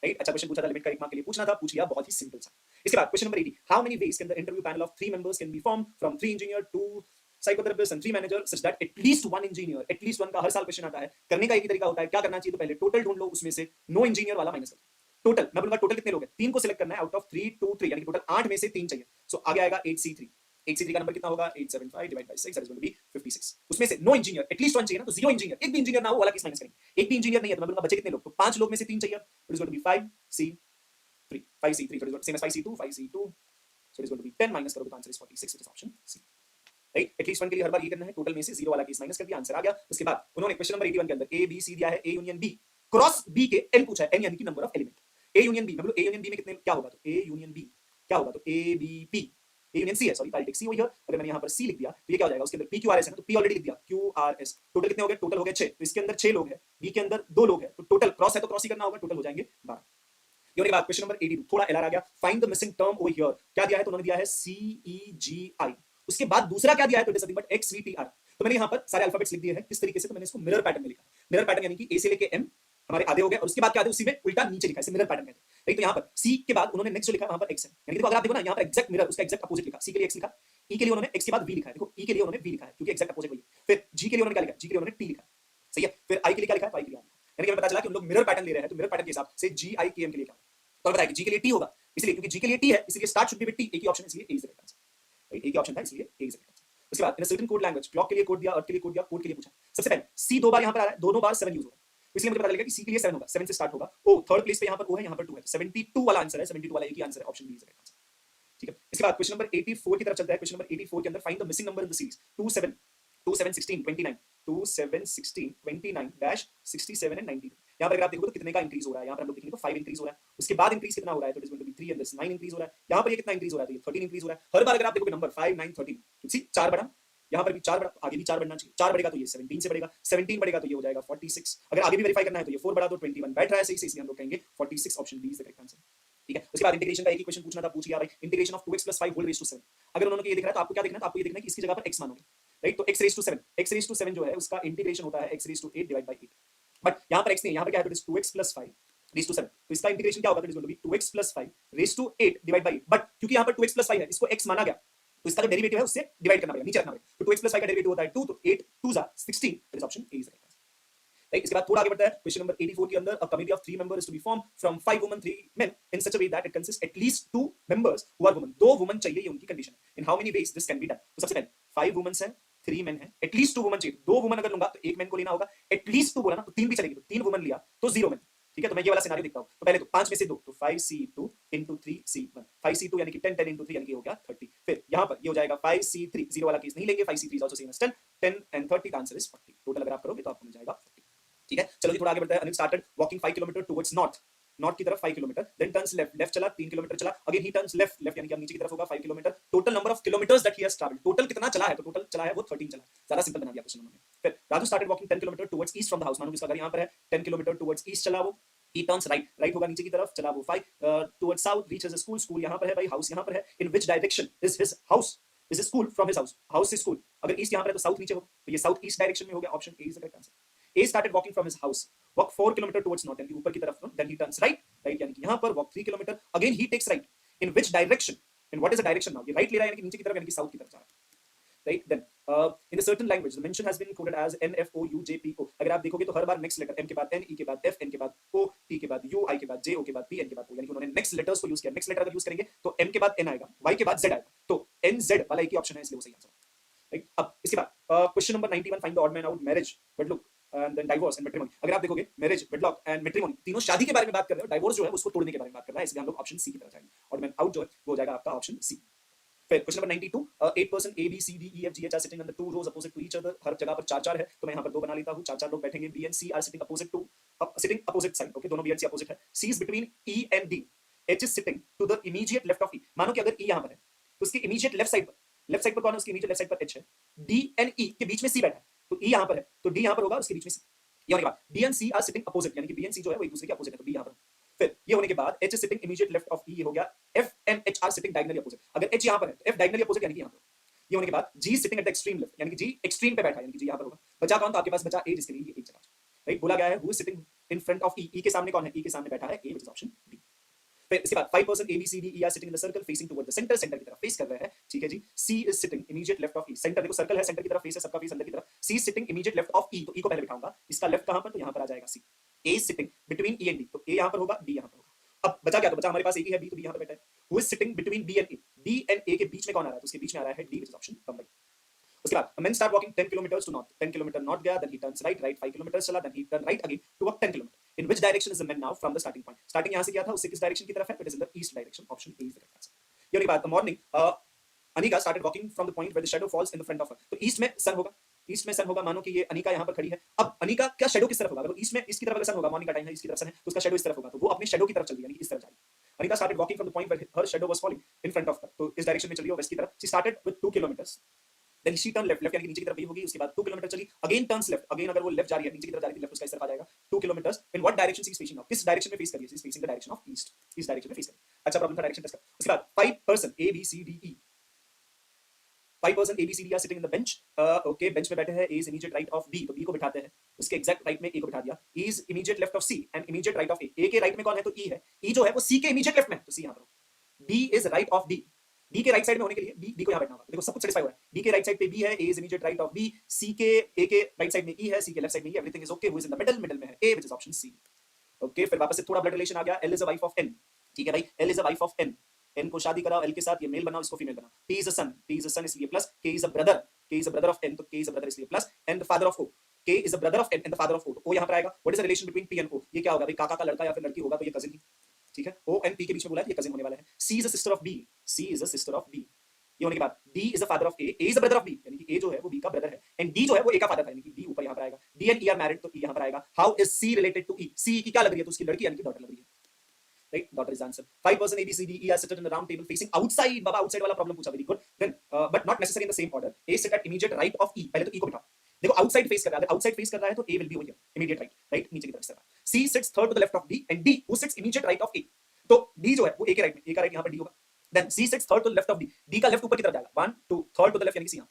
Right? अच्छा क्वेश्चन पूछा था, लिमिट का 1 मार्क के लिए पूछना था, पूछ लिया, बहुत ही सिंपल सा. इसके बाद question number 80 how many ways can the interview panel of 3 members can be form from 3 engineer, 2 psychotherapist and 3 manager such that at least 1 engineer. At least 1 का हर साल क्वेश्चन आता है. करने का एक ही तरीका होता है. क्या करना चाहिए? तो पहले टोटल ढूंढ लो, उसमें से नो इंजीनियर वाला माइनस कर. टोटल मैं बोलूंगा टोटल कितने लोग हैं? 3 को सिलेक्ट करना है आउट ऑफ 3 2 3, यानी कि टोटल 8 में से 3 चाहिए. सो आगे आएगा 8C3. 8C3 का नंबर कितना होगा? 875 divide by 6, that is going to be 56. उसमें से नो इंजीनियर, एटलीस्ट 1 चाहिए ना, तो 0 इंजीनियर. एक भी इंजीनियर ना हो वाला केस माइनस करेंगे. एक भी इंजीनियर नहीं है तो मैं बोलूंगा बचे कितने लोग? तो 5 लोग में से 3 चाहिए. It is going to be 5C3 5C3 same as 5C2 5C2. So it is going to be 10 minus करोगे तो answer is 46, which is option C. Right? At least 1 के लिए हर बार ये करना है. टोटल में से 0 वाला केस माइनस कर दिया, आंसर आ गया. उसके बाद उन्होंने क्वेश्चन नंबर 81 के अंदर ए बी सी दिया है, A union B cross B के n पूछा है. n यानी कि number of element. A union B, मैं बोलूं ए यूनियन बी में कितने क्या होगा? तो ए यूनियन बी क्या होगा? तो A B P. A union C है, sorry I take C over here. अगर मैंने यहां पर सी लिख दिया तो ये क्या हो जाएगा? उसके अंदर पी क्यू आर एस है ना, तो पी ऑलरेडी लिख दिया, क्यू आर एस. टोटल कितने हो गए? टोटल हो गए 6. तो इसके अंदर 6 लोग हैं, बी के अंदर 2 लोग हैं, तो टोटल क्रॉस है तो क्रॉस ही करना होगा, टोटल हो जाएंगे 12. ये होने के बाद क्वेश्चन नंबर 82 थोड़ा एरर आ गया. Find the missing term over here. क्या दिया है? तो उन्होंने दिया है सी ई जी आई. उसके बाद दूसरा क्या दिया है? तो it is nothing but x we T R. तो मैंने यहां पर सारे अल्फाबेट्स लिख दिए हैं. किस तरीके से? तो मैंने इसको मिरर पैटर्न में लिखा. मिरर पैटर्न यानी कि ए से लेके एम हमारे आधे हो गए और उसके बाद क्या आते उसी में उल्टा नीचे लिखा है, इसे मिरर पैटर्न कहते हैं. राइट? तो यहां पर सी के बाद उन्होंने नेक्स्ट जो लिखा है वहां पर एक्स है. यानी कि देखो अगर आप देखो ना यहां पर एग्जैक्ट मिरर उसका एग्जैक्ट अपोजिट लिखा. सी के लिए एक्स लिखा, ई के लिए उन्होंने एक्स के बाद वी लिखा है. देखो ई के लिए उन्होंने वी लिखा है क्योंकि एग्जैक्ट अपोजिट वही है. फिर जी के लिए उन्होंने क्या लिखा? जी के लिए उन्होंने टी लिखा. सही है. फिर आई के लिए क्या लिखा है? तो आई के लिए लिखा. यानी कि हमें पता चला कि हम लोग मिरर पैटर्न ले रहे हैं, तो मिरर पैटर्न के हिसाब से जी आई के एम के लिए क्या होगा? तो हमें बताया कि जी के लिए टी होगा, इसलिए क्योंकि जी के लिए टी है इसलिए start should be with T. एक ही ऑप्शन है इसलिए A is the correct answer. Right? एक ही ऑप्शन था इसलिए A is the correct answer. उसके बाद in a certain code language clock के लिए कोड दिया, अर्थ के लिए कोड दिया, कोड के लिए पूछा. सबसे पहले सी 2 बार यहां पर आ रहा है, दोनों बार 7 यूज हो रहा है. तो इसलिए मुझे पता चलेगा कि सी के लिए 7 होगा, 7 से स्टार्ट होगा। ओ थर्ड प्लेस पे यहाँ पर ओ है, यहाँ पर 2 है, 72 वाला आंसर है, 72 वाला एक ही आंसर है, option B is the correct answer. ठीक है, इसके बाद क्वेश्चन नंबर 84 की तरफ चलता है। क्वेश्चन नंबर 84 के अंदर find the missing number in the series 27 27 16 29 27 16 29 dash 67 and 92। यहाँ पर अगर आप देखो तो कितने का इंक्रीज हो रहा है, यहाँ पर हम लोग देखेंगे तो 5 इंक्रीज हो रहा है। उसके बाद इंक्रीज कितना हो रहा है, तो it is going to be 3 and this 9 increase हो रहा है। यहाँ पर ये कितना इंक्रीज हो रहा है, तो ये 13 इंक्रीज हो रहा है। हर बार अगर आप देखोगे नंबर 5 9 13 तो सी 4 बढ़ा, यहाँ पर भी 4 बढ़ा, तो आगे भी 4 बढ़ना चाहिए। 4 बढ़ेगा तो ये 17 से बढ़ेगा, 17 बढ़ेगा तो ये हो जाएगा 46। अगर आगे भी वेरीफाई करना है तो ये 4 बढ़ा तो 21 बैठ रहा है सही से, इसलिए हम लोग कहेंगे 46, option B is the correct answer. ठीक है, उसके बाद इंटीग्रेशन का एक ही क्वेश्चन पूछना था, पूछ लिया भाई, integration of 2x + 5 whole raise to 7। अगर उन्होंने ये दिख रहा है तो आपको क्या देखना है, तो आपको ये देखना है कि इसकी जगह पर x मानोगे, राइट। तो x raise to 7, x raise to 7 जो है उसका इंटीग्रेशन होता है x raise to 8 divide by 8। But यहाँ पर x नहीं, यहाँ पर क्या है, तो 2x + 5 रेज़ टू 7, तो इसका इंटीग्रेशन क्या होगा, तो it is going to be 2x + 5 raise to 8 divide by 8। But क्योंकि यहाँ पर 2x + 5 है, इसको x माना गया, तो इसका जो डेरिवेटिव है उससे डिवाइड करना पड़ेगा, नीचे रखना पड़ेगा। तो 2x + 5 का डेरिवेटिव होता है 2, तो 8 2 जा 16, that is option A is the correct answer. Right, इसके बाद थोड़ा आगे बढ़ता है। क्वेश्चन नंबर 84 के अंदर, a committee of 3 members to be form from 5 women 3 men in such a way that it consist at least 2 members who are women. 2 women चाहिए, ये उनकी कंडीशन है। In how many ways this can be done. तो सबसे पहले 5 women's हैं, 3 main हैं, eight least 2 women चाहिए। 2 वुमेन अगर लूंगा तो 1 मेन को लेना होगा, एट लीस्ट 2 बोला ना तो 3 भी चलेगी, तो 3 वुमेन लिया तो 0 मेन। ठीक है, तो मैं ये वाला सिनेरियो देखता हूं। तो पहले तो 5 में से 2, तो 5c2 into 3c1, 5c2 यानी कि 10 10 into 3 यानी कि हो गया 30। फिर यहां पर ये हो जाएगा 5c3, 0 वाला केस नहीं लेंगे, 5c3 is also same as 10 10 and 30 का आंसर इज 40। टोटल अगर आप करोगे तो आपको मिल जाएगा 40। ठीक है, चलो जी थोड़ा आगे बढ़ते हैं। Anil started walking 5 kilometre towards north की तरफ 5 किलोमीटर, देन टर्न्स लेफ्ट चला 3 किलोमीटर चला, अगेन ही टर्न्स लेफ्ट यानी कि अब नीचे की तरफ होगा 5 kilometre. Total number of kilometres that he has travelled, total कितना चला है, तो टोटल चला है वो 13 चला है। ज्यादा सिंपल बना दिया क्वेश्चन उन्होंने। फिर Raju started walking 10 kilometre towards east from the house, मानो इसका घर यहां पर है, 10 किलोमीटर टुवर्ड्स ईस्ट चला वो, he turns right होगा नीचे की तरफ, चला वो 5 towards south, reaches a school यहाँ पर है भाई, हाउस यहाँ पर है। in which direction is his house, is his school from his house से स्कूल, अगर ईस्ट यहाँ पर है तो साउथ नीचे होगा, तो ये साउथ ईस्ट डायरेक्शन में हो गया, option A is the correct answer. A started walking from his house, walk 4 kilometer towards north, यानी कि ऊपर की तरफ, then he turns right यानी कि यहाँ पर walk 3 kilometer, again he takes right, in which direction, in what is the direction now, ये right ले रहा है यानी कि नीचे की तरफ, यानी कि साउथ की तरफ जा रहा है, right। then in a certain language the mention has been coded as NFOUJPO। अगर आप देखोगे तो हर बार नेक्स्ट लेटर M के बाद N, E के बाद F, N के बाद O, T के बाद U, I के बाद J, O के बाद P, N के बाद O, यानी कि उन्होंने नेक्स्ट लेटर्स को यूज किया। नेक्स्ट लेटर अगर यूज करेंगे तो M के बाद N आएगा, Y के बाद Z आएगा, तो NZ वाला एक ही ऑप्शन है, इसलिए वो सही आंसर है, राइट। अब इसके बाद question number 91, find the odd man out, marriage, wedlock and then divorce and matrimony. अगर आप देखोगे मैरिज, वेडलॉक एंड मैट्रिमोनी तीनों शादी के बारे में बात कर रहे हो, डाइवोर्स जो है उसको तोड़ने के बारे में बात कर रहा है, इसलिए हम लोग ऑप्शन सी की तरफ जाएंगे। ऑड मैन आउट जो है वो हो जाएगा आपका ऑप्शन सी। फिर question number 92, 8 person A B C D E F G H are sitting on the 2 rows opposite to each other। हर जगह पर 4 4 है, तो मैं यहाँ पर 2 बना लेता हूँ, 4 4 लोग बैठेंगे। B and C are sitting opposite side, okay, दोनों B and C opposite है। C is between E and D, H is sitting to the immediate left of E। मानो कि अगर E यहाँ पर है तो उसके immediate लेफ्ट साइड पर कौन है, उसके immediate लेफ्ट साइड पर H है, D and E के बीच में C बैठा है, तो E यहाँ पर है तो D यहाँ पर होगा, उसके बीच में C। ये होने के बाद B and C are sitting opposite, यानी कि B and C जो है वो एक दूसरे के अपोजिट है, तो B यहाँ पर। फिर ये होने के बाद H is sitting immediate left of E, ये हो गया। F and H are sitting diagonally opposite, अगर H यहाँ पर है तो F diagonally opposite यानी कि यहाँ पर। ये होने के बाद G is sitting at the extreme left, यानी कि G एक्सट्रीम पे बैठा है, यानी कि G यहाँ पर होगा। बचा कौन, तो आपके पास बचा A, जिसके लिए ये एक जगह, राइट। बोला गया है who is sitting in front of E, E के सामने कौन है, E के सामने बैठा है A, which is option B। फिर इसके बाद 5 person A B C D E are sitting in the circle facing toward the center, centre की तरफ फेस कर रहे हैं, ठीक है जी। C is sitting immediate left of E, centre देखो सर्कल है, सेंटर की तरफ फेस है, सबका फेस अंदर की तरफ। C is sitting immediate left of E, तो E को पहले बिठाऊंगा, इसका लेफ्ट कहां पर, तो यहां पर आ जाएगा C। A is sitting between E and D, तो A यहां पर होगा, D यहां पर होगा। अब बचा क्या, तो बचा हमारे पास एक ही है B, तो B यहां पर बैठा है। Who is sitting between B and A, B and A के बीच में कौन आ रहा है, तो उसके बीच में आ रहा है D, which is option Bombay. उसके बाद men start walking 10 kilometers to north, 10 kilometer north गया, then he turns right 5 kilometers चला, then he turn right again to walk 10 kilometer। in which direction is the man now from the starting point, starting यहां से किया था, उससे किस direction की तरफ है, it is in the east direction, option A is the correct answer। ये होने के बाद morning Anika started walking from the point where the shadow falls in the front of her, तो ईस्ट में सन होगा, ईस्ट में सन होगा, मानो कि ये अनिका यहाँ पर खड़ी है। अब अनिका का शेडो किस तरफ होगा, अगर ईस्ट में इसकी तरफ अगर सन होगा, मॉर्निंग का टाइम है, इसकी तरफ सन है, तो उसका शेडो इस तरफ होगा, तो वो अपने शेडो की तरफ चल रही है, यानी कि इस तरफ जा रही है। Anika started walking from the point where her shadow was falling in front of her, तो इस डायरेक्शन में चल रही है, वेस्ट की तरफ। she started with 2 kilometers, then she turned left यानी कि नीचे की तरफ भी होगी, उसके बाद 2 किलोमीटर चली, again turns left, again अगर वो लेफ्ट जा रही है, नीचे की तरफ जा रही थी, लेफ्ट उसका इस तरफ आ जाएगा 2 kilometre. in what direction she is facing now, किस डायरेक्शन में फेस कर रही है, she is facing the direction of east, इस डायरेक्शन में फेस कर रही है। अच्छा प्रॉब्लम था, डायरेक्शन टेस्ट का। उसके बाद 5 person A B C D E, 5 person A B C D are sitting in the bench, okay bench पे बैठे हैं। A is immediate right of B, तो B को बिठाते हैं, उसके एग्जैक्ट राइट में A को बिठा दिया। E is immediate left of C and immediate right of A, A के राइट में कौन है, तो E है, E जो है वो C के immediate लेफ्ट में है, तो C यहाँ पर। B is right of D, D के राइट साइड में होने के लिए B को यहाँ बैठना होगा, देखो सब कुछ सेटिस्फाई हो रहा है। D के राइट साइड पे B है, A is immediate right of B, C के A के राइट साइड में E है, C के लेफ्ट साइड में E, everything is okay. Who is in the middle, middle में है A, which is option C। Okay, फिर वापस से थोड़ा ब्लड रिलेशन आ गया। L is a wife of N, ठीक है भाई, L is a wife of N, N को शादी कराओ L के साथ, ये मेल बनाओ, इसको फीमेल बनाओ। T is a son, T is a son इसलिए plus, K is a brother of N, तो K is a brother इसलिए plus, and the father of O, K is the brother of N and the father of O, तो O यहाँ पर आएगा. What is the relation between P and O? ये क्या होगा भाई, काका का लड़का या फिर लड़की होगा तो ये cousin ही, ठीक है. O and P के बीच में बोला है, ये cousin होने वाला है. C is a sister of B, C is a sister of B. ये होने के बाद D is the father of A, A is the brother of B, यानी कि A जो है वो B का ब्रदर है, and D जो है वो A का फादर है, यानी कि D ऊपर यहाँ पर आएगा. D and E are married, तो E यहाँ पर आएगा. How is C related to E? C की क्या लग रही है, तो उसकी लड़की यानी कि डॉटर लग रही है. Right, daughter is answer. 5 person A, B, C, D, E are seated in a round table facing outside. Baba outside वाला problem पूछा, very good. Then but not necessarily in the same order. A sit at immediate right of E. पहले तो E को बिठा. देखो outside face कर रहा है, अगर outside face कर रहा है तो A will be over here, immediate right, right नीचे की तरफ से. C sits third to the left of D and D who sits immediate right of A. तो D जो है वो A के right में, A का right यहाँ पर D होगा. Then C sits third to the left of D. D का left ऊपर की तरफ जाएगा. 1 2 third to the left यानी कि C यहाँ.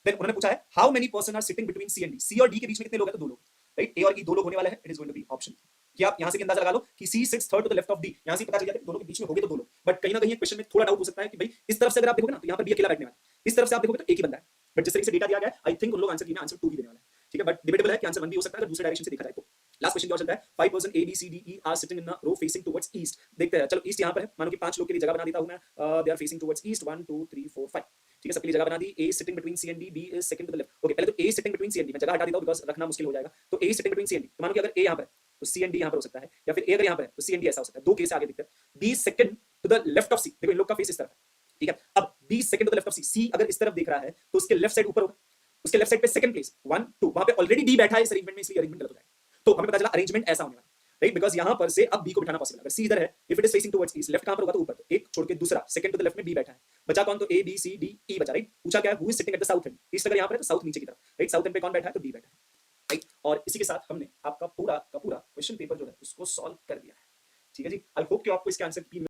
Then उन्होंने पूछा है how many person are sitting between C and D. C और D के बीच में कितने लोग हैं, तो दो लोग. Right, A और E दो लोग होने वाले हैं. It is going to be option. कि आप यहां से अंदाजा लगा लो कि C sits third to the left of D, यहां से पता चल जाता है कि दोनों के बीच में होंगे तो दो लोग. बट कहीं ना कहीं क्वेश्चन में थोड़ा डाउट हो सकता है कि भाई इस तरफ से अगर आप देखोगे ना तो यहां पर B अकेला बैठने वाला है, इस तरफ से आप देखोगे तो एक ही बंदा है. बट जिस तरीके से डेटा दिया गया है आई थिंक उन लोग आंसर की में आंसर 2 ही देने वाला है, ठीक है. बट डिबेटेबल है कि आंसर 1 भी हो सकता है अगर दूसरे डायरेक्शन से देखा जाए तो. लास्ट क्वेश्चन क्या चलता है, 5 person A B C D E are sitting in a row facing towards east. देखते हैं, चलो ईस्ट यहां पर है, मानो कि 5 लोग के लिए जगह बना देता हूं मैं. They are facing towards east 1 2 3 4 5, ठीक है. सबके लिए जगह बना दी. A is sitting between C and D, B is second to the left. Okay, पहले तो A is sitting between C and D, मैं जगह हटा देता हूं बिकॉज़ रखना मुश्किल हो जाएगा. तो A is sitting between C and D, तो मानो कि अगर A यहां पर है तो C and D यहां पर हो सकता है, या फिर A अगर यहां पर है तो C and D ऐसा हो सकता है. दो केस आगे दिखते हैं. B is second to the left of C, देखो इन लोग का फेस इस तरफ है, ठीक है. अब B is second to the left of C, C अगर इस तरफ देख रहा है तो उसके लेफ्ट साइड ऊपर होगा, उसके लेफ्ट साइड पे सेकंड प्लेस 1 2, वहां पे ऑलरेडी D बैठा है इस अरेंजमेंट में, इसलिए अरेंजमेंट गलत हो जाएगा. तो हमें पता चला अरेंजमेंट ऐसा होने वाला है, राइट, बिकॉज़ यहां पर से अब B को बिठाना पॉसिबल है. अगर C इधर है, if it is facing towards east, left कहां पर होगा तो ऊपर, तो एक छोड़ के दूसरा सेकंड टू द लेफ्ट में B बैठा है. बचा कौन, तो A B C D E बचा, राइट. पूछा क्या है, who is sitting at the south and. East अगर यहां पर है तो साउथ नीचे की तरफ, राइट. साउथ एंड पे कौन बैठा है, तो D बैठा है, राइट. और इसी के साथ हमने आपका पूरा का पूरा क्वेश्चन पेपर जो है उसको सॉल्व कर दिया है, ठीक है जी. आई होप कि आपको इसके आंसर की